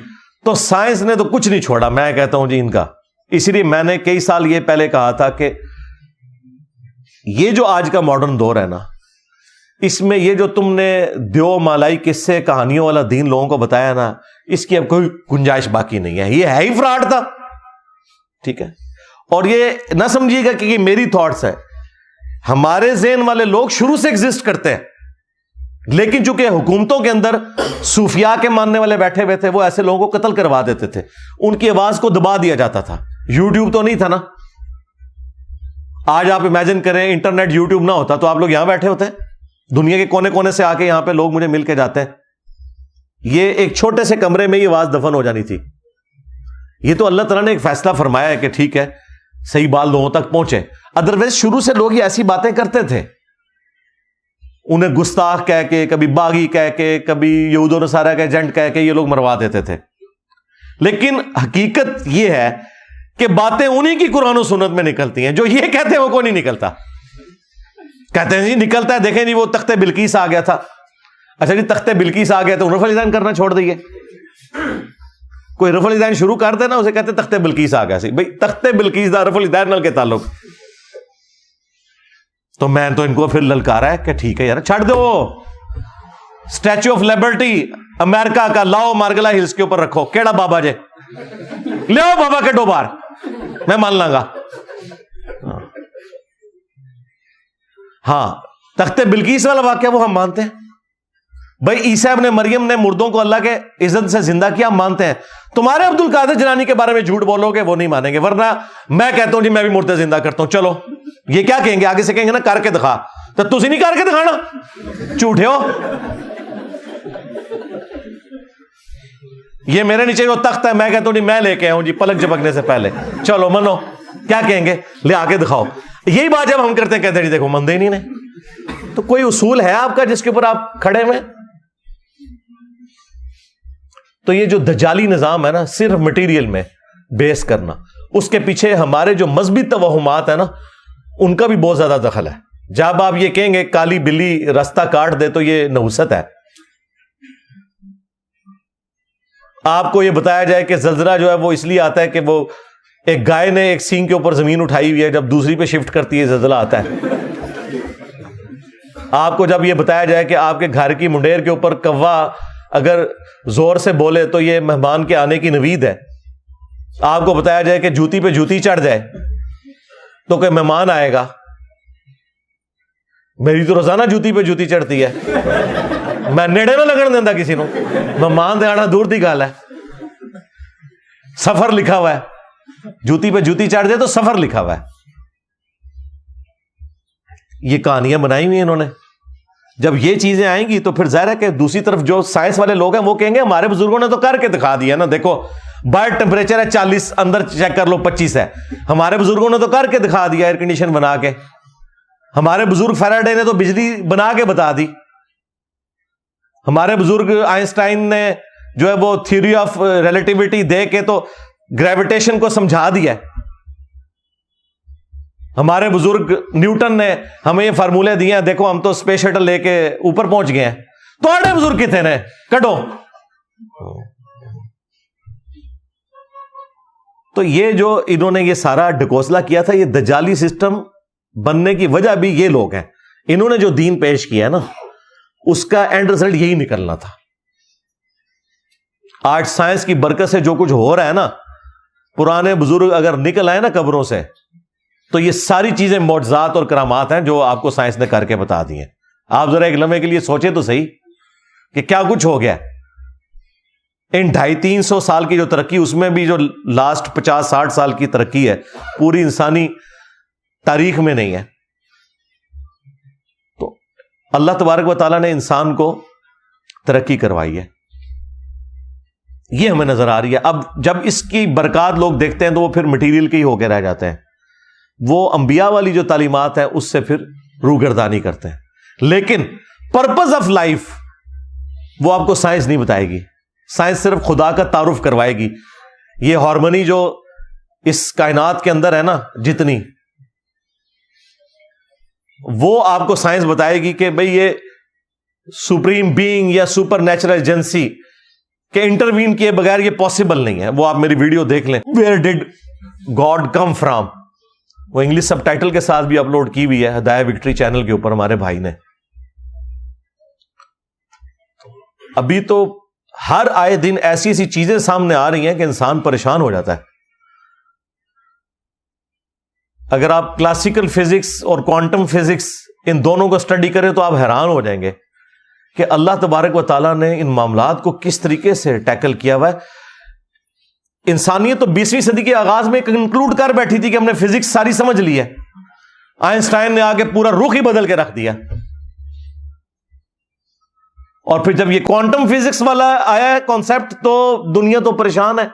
تو سائنس نے تو کچھ نہیں چھوڑا میں کہتا ہوں جی ان کا. اسی لیے میں نے کئی سال یہ پہلے کہا تھا کہ یہ جو آج کا ماڈرن دور ہے نا، اس میں یہ جو تم نے دیو مالائی قصے کہانیوں والا دین لوگوں کو بتایا نا، اس کی اب کوئی گنجائش باقی نہیں ہے. یہ ہے ہی فراڈ تھا. ٹھیک ہے، اور یہ نہ سمجھیے گا کہ یہ میری تھاٹس ہے. ہمارے ذہن والے لوگ شروع سے ایگزسٹ کرتے ہیں، لیکن چونکہ حکومتوں کے اندر صوفیاء کے ماننے والے بیٹھے ہوئے تھے، وہ ایسے لوگوں کو قتل کروا دیتے تھے. ان کی آواز کو دبا دیا جاتا تھا. یوٹیوب تو نہیں تھا نا. آج آپ امیجن کریں انٹرنیٹ یوٹیوب نہ ہوتا تو آپ لوگ یہاں بیٹھے ہوتے. دنیا کے کونے کونے سے آ کے یہاں پہ لوگ مجھے مل کے جاتے ہیں. یہ ایک چھوٹے سے کمرے میں یہ آواز دفن ہو جانی تھی. یہ تو اللہ تعالیٰ نے ایک فیصلہ فرمایا ہے کہ ٹھیک ہے صحیح بات لوگوں تک پہنچے. ادروائز شروع سے لوگ یہ ایسی باتیں کرتے تھے, انہیں گستاخ کہہ کے, کبھی باغی کہہ کے, کبھی یہود و نصارہ کے ایجنٹ کہہ کے یہ لوگ مروا دیتے تھے. لیکن حقیقت یہ ہے کہ باتیں انہی کی قرآن و سنت میں نکلتی ہیں. جو یہ کہتے ہیں وہ کوئی نہیں نکلتا. کہتے ہیں جی نکلتا ہے, دیکھیں جی وہ تخت بلقیس آ گیا تھا. اچھا جی تخت بلقیس آ گیا تو رفع الیدین کرنا چھوڑ دئیے. کوئی رفع الیدین شروع کر دے نا, اسے کہتے تخت بلقیس آ گیا سی. بھائی تخت بلقیس دا رفع الیدین نال کے تعلق. تو میں تو ان کو پھر للکارا ہے کہ ٹھیک ہے یار چھڑ دو, اسٹیچو آف لبرٹی امریکہ کا لاؤ مارگلا ہلز کے اوپر رکھو. کیڑا بابا جے لے آؤ بابا کے 2 بار, میں مان لاں گا. ہاں تخت بلقیس والا واقعہ وہ ہم مانتے ہیں. بھائی عیسیٰ ابن مریم نے مردوں کو اللہ کے عزت سے زندہ کیا, ہم مانتے ہیں. تمہارے عبد القادر جیلانی کے بارے میں جھوٹ بولو گے وہ نہیں مانیں گے. ورنہ میں کہتا ہوں جی میں بھی مردے زندہ کرتا ہوں, چلو یہ کیا کہیں گے, آگے سے کہیں گے نا کر کے دکھا. تو تسی نہیں کر کے دکھانا, جھوٹے ہو. یہ میرے نیچے جو تخت ہے میں کہتا ہوں جی میں لے کے آؤں جی پلک جھپکنے سے پہلے, چلو منو. کیا کہیں گے, لے آ کے دکھاؤ. یہی بات جب ہم کرتے ہیں کہتے ہیں جی دیکھو مندے ہی نہیں نے. تو کوئی اصول ہے آپ کا جس کے اوپر آپ کھڑے ہوئے. تو یہ جو دجالی نظام ہے نا, صرف مٹیریل میں بیس کرنا, اس کے پیچھے ہمارے جو مذہبی توہمات ہیں نا ان کا بھی بہت زیادہ دخل ہے. جب آپ یہ کہیں گے کالی بلی راستہ کاٹ دے تو یہ نحوست ہے. آپ کو یہ بتایا جائے کہ زلزلہ جو ہے وہ اس لیے آتا ہے کہ وہ ایک گائے نے ایک سینگ کے اوپر زمین اٹھائی ہوئی ہے, جب دوسری پہ شفٹ کرتی ہے زلزلہ آتا ہے. آپ کو جب یہ بتایا جائے کہ آپ کے گھر کی منڈیر کے اوپر کوا اگر زور سے بولے تو یہ مہمان کے آنے کی نوید ہے. آپ کو بتایا جائے کہ جوتی پہ جوتی چڑھ جائے تو کہ مہمان آئے گا. میری تو روزانہ جوتی پہ جوتی چڑھتی ہے, میں نیڑے نہ لگن دینا کسی نو. مہمان دے آنا دور دی گل ہے. سفر لکھا ہوا ہے, جوتی پہ جوتی چڑھ جائے تو سفر لکھا ہوا ہے. یہ کہانیاں بنائی ہوئی ہیں انہوں نے. جب یہ چیزیں آئیں گی تو پھر ظاہر ہے کہ دوسری طرف جو سائنس والے لوگ ہیں وہ کہیں گے ہمارے بزرگوں نے تو کر کے دکھا دیا نا, دیکھو باہر ٹیمپریچر ہے 40, اندر چیک کر لو 25 ہے. ہمارے بزرگوں نے تو کر کے دکھا دیا ایئر کنڈیشن بنا کے. ہمارے بزرگ فیراڈے نے تو بجلی بنا کے بتا دی. ہمارے بزرگ آئنسٹائن نے جو ہے وہ تھیوری آف ریلیٹیوٹی دے کے تو گریویٹیشن کو سمجھا دیا. ہمارے بزرگ نیوٹن نے ہمیں یہ فارمولے دیے ہیں, دیکھو ہم تو اسپیس شٹل لے کے اوپر پہنچ گئے ہیں. تو آڑے بزرگ کتنے نے کٹو. تو یہ جو انہوں نے یہ سارا ڈکوسلا کیا تھا, یہ دجالی سسٹم بننے کی وجہ بھی یہ لوگ ہیں. انہوں نے جو دین پیش کیا ہے نا اس کا اینڈ رزلٹ یہی نکلنا تھا. آج سائنس کی برکت سے جو کچھ ہو رہا ہے نا, پرانے بزرگ اگر نکل آئے نا قبروں سے تو یہ ساری چیزیں معجزات اور کرامات ہیں جو آپ کو سائنس نے کر کے بتا دی ہیں. آپ ذرا ایک لمحے کے لیے سوچیں تو صحیح کہ کیا کچھ ہو گیا. ان 250-300 سال کی جو ترقی, اس میں بھی جو لاسٹ 50-60 سال کی ترقی ہے پوری انسانی تاریخ میں نہیں ہے. تو اللہ تبارک و تعالیٰ نے انسان کو ترقی کروائی ہے, یہ ہمیں نظر آ رہی ہے. اب جب اس کی برکات لوگ دیکھتے ہیں تو وہ پھر مٹیریل کے ہی ہو کے رہ جاتے ہیں. وہ انبیاء والی جو تعلیمات ہیں اس سے پھر روگردانی کرتے ہیں. لیکن پرپز آف لائف وہ آپ کو سائنس نہیں بتائے گی. سائنس صرف خدا کا تعارف کروائے گی. یہ ہارمونی جو اس کائنات کے اندر ہے نا جتنی, وہ آپ کو سائنس بتائے گی کہ بھئی یہ سپریم بینگ یا سپر نیچرل ایجنسی کے انٹروین کیے بغیر یہ پاسبل نہیں ہے. وہ آپ میری ویڈیو دیکھ لیں, ویئر ڈڈ گاڈ کم فرام, وہ انگلش سب ٹائٹل کے ساتھ بھی اپلوڈ کی ہوئی ہے ہدایہ وکٹری چینل کے اوپر ہمارے بھائی نے. ابھی تو ہر آئے دن ایسی ایسی چیزیں سامنے آ رہی ہیں کہ انسان پریشان ہو جاتا ہے. اگر آپ کلاسیکل فزکس اور کوانٹم فزکس ان دونوں کو اسٹڈی کریں تو آپ حیران ہو جائیں گے کہ اللہ تبارک و تعالیٰ نے ان معاملات کو کس طریقے سے ٹیکل کیا ہوا ہے. انسانیت تو 20ویں صدی کے آغاز میں کنکلوڈ کر بیٹھی تھی کہ ہم نے فزکس ساری سمجھ لی ہے. آئنسٹائن نے آگے پورا رخ ہی بدل کے رکھ دیا. اور پھر جب یہ کوانٹم فزکس والا آیا ہے کانسیپٹ تو دنیا تو پریشان ہے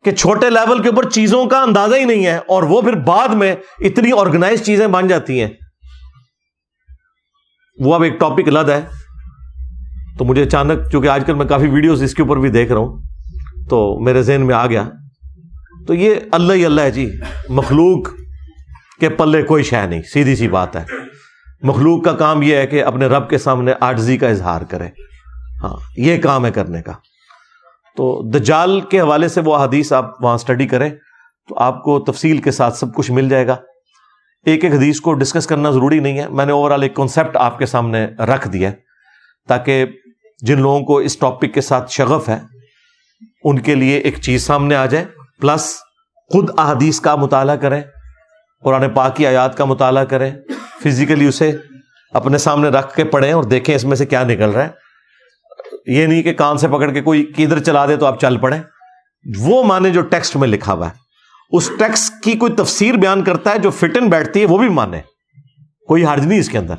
کہ چھوٹے لیول کے اوپر چیزوں کا اندازہ ہی نہیں ہے، اور وہ پھر بعد میں اتنی آرگنائز چیزیں بن جاتی ہیں. وہ اب ایک ٹاپک الگ ہے. تو مجھے اچانک، چونکہ آج کل میں کافی ویڈیوز اس کے اوپر بھی دیکھ رہا ہوں، تو میرے ذہن میں آ گیا. تو یہ اللہ ہی اللہ ہے جی، مخلوق کے پلے کوئی شے نہیں، سیدھی سی بات ہے. مخلوق کا کام یہ ہے کہ اپنے رب کے سامنے عاجزی کا اظہار کرے. ہاں، یہ کام ہے کرنے کا. تو دجال کے حوالے سے وہ حدیث آپ وہاں سٹڈی کریں تو آپ کو تفصیل کے ساتھ سب کچھ مل جائے گا. ایک ایک حدیث کو ڈسکس کرنا ضروری نہیں ہے، میں نے اوورآل ایک کانسیپٹ آپ کے سامنے رکھ دیا تاکہ جن لوگوں کو اس ٹاپک کے ساتھ شغف ہے ان کے لیے ایک چیز سامنے آ جائے. پلس خود احادیث کا مطالعہ کریں، قرآن پاک کی آیات کا مطالعہ کریں، فزیکلی اسے اپنے سامنے رکھ کے پڑھیں اور دیکھیں اس میں سے کیا نکل رہا ہے. یہ نہیں کہ کان سے پکڑ کے کوئی کدھر چلا دے تو آپ چل پڑیں. وہ مانے جو ٹیکسٹ میں لکھا ہوا ہے، اس ٹیکسٹ کی کوئی تفسیر بیان کرتا ہے جو فٹ ان بیٹھتی ہے وہ بھی مانے، کوئی حرج نہیں اس کے اندر.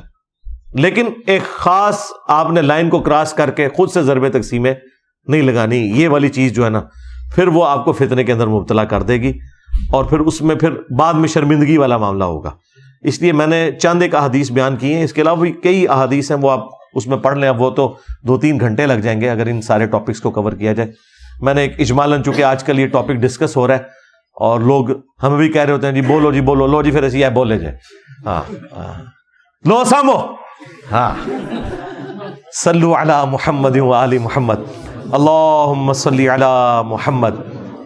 لیکن ایک خاص آپ نے لائن کو کراس کر کے خود سے ضرب تقسیمیں نہیں لگانی. یہ والی چیز جو ہے نا پھر وہ آپ کو فتنے کے اندر مبتلا کر دے گی اور پھر اس میں پھر بعد میں شرمندگی والا معاملہ ہوگا. اس لیے میں نے چند ایک احادیث بیان کی ہیں، اس کے علاوہ بھی کئی احادیث ہیں، وہ آپ اس میں پڑھ لیں. اب وہ تو 2-3 گھنٹے لگ جائیں گے اگر ان سارے ٹاپکس کو کور کیا جائے. میں نے ایک اجمالاً، چونکہ آج کل یہ ٹاپک ڈسکس ہو رہا ہے اور لوگ ہمیں بھی کہہ رہے ہوتے ہیں جی بولو جی بولو، لو جی پھر ایسی ہے بولے جائے. ہاں لو سامو. ہاں صلو علی محمد و آل محمد، اللہم صلی علی محمد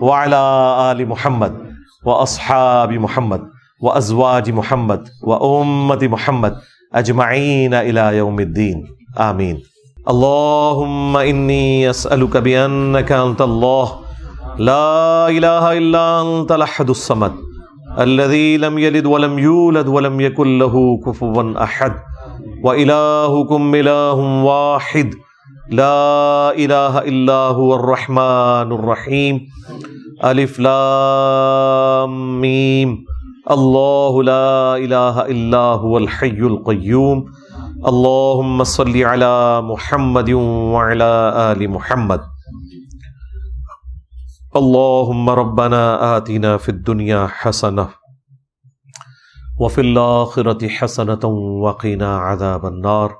وعلی آل محمد واصحاب محمد وازواج محمد وامت محمد اجمعین الی یوم الدین، آمین. اللہم انی اسألک بانک انت اللہ لا الہ الا انت الاحد الصمد الذی لم یلد ولم یولد ولم یکن له کفوا احد وإلہکم الہ واحد لا الہ الا هو الرحمن الرحیم. الف لام میم. اللہ لا الہ الا هو الحی القیوم. اللہم صلی علی محمد وعلی آل محمد. اللہم ربنا آتنا فی الدنیا حسنہ وفی الآخرة حسنة وقنا عذاب النار.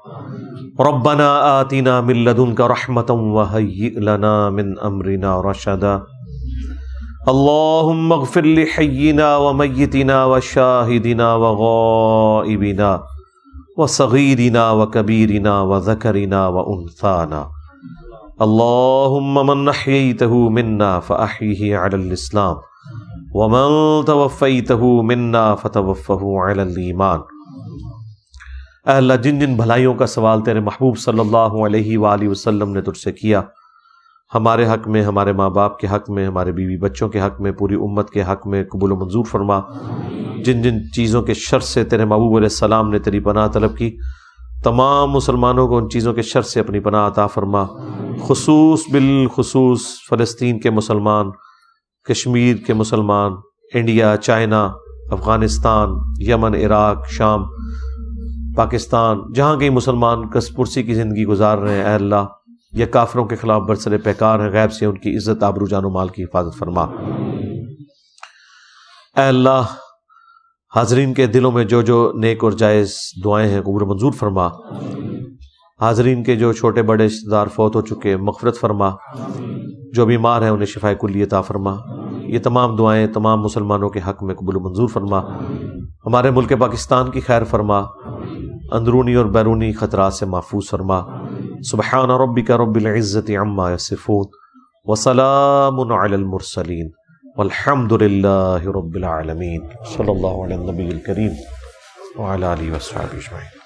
ربنا آتنا من لدنک رحمة وهیئ لنا من امرنا رشدا. اللہم اغفر لحینا ومیتنا وشاہدنا وغائبنا وصغیرنا وکبیرنا وذکرنا وانثانا. اللہم من احییتہ منا فاحیہ علی الاسلام ومن توفیتہ منا فتوفہ علی الایمان. اے اللہ، جن جن بھلائیوں کا سوال تیرے محبوب صلی اللہ علیہ وآلہ وسلم نے تجھ سے کیا، ہمارے حق میں، ہمارے ماں باپ کے حق میں، ہمارے بیوی بچوں کے حق میں، پوری امت کے حق میں قبول و منظور فرما. جن جن چیزوں کے شر سے تیرے محبوب علیہ السلام نے تیری پناہ طلب کی، تمام مسلمانوں کو ان چیزوں کے شر سے اپنی پناہ عطا فرما. بالخصوص فلسطین کے مسلمان، کشمیر کے مسلمان، انڈیا، چائنا، افغانستان، یمن، عراق، شام، پاکستان، جہاں کئی مسلمان کس پرسی کی زندگی گزار رہے ہیں، اے اللہ یہ کافروں کے خلاف برسر پیکار ہیں، غیب سے ان کی عزت، آبرو، جان و مال کی حفاظت فرما. اے اللہ، حاضرین کے دلوں میں جو جو نیک اور جائز دعائیں ہیں قبول منظور فرما. حاضرین کے جو چھوٹے بڑے رشتہ دار فوت ہو چکے مغفرت فرما، جو بیمار ہیں انہیں شفائے کلی عطا فرما. یہ تمام دعائیں تمام مسلمانوں کے حق میں قبول منظور فرما. ہمارے ملک پاکستان کی خیر فرما، اندرونی اور بیرونی خطرات سے محفوظ فرما. سبحان ربک رب العزت عما یصفون وسلام علی المرسلین والحمد للہ رب العالمین. صلی اللہ علی النبی الکریم وعلی آلہ وصحبہ اجمعین.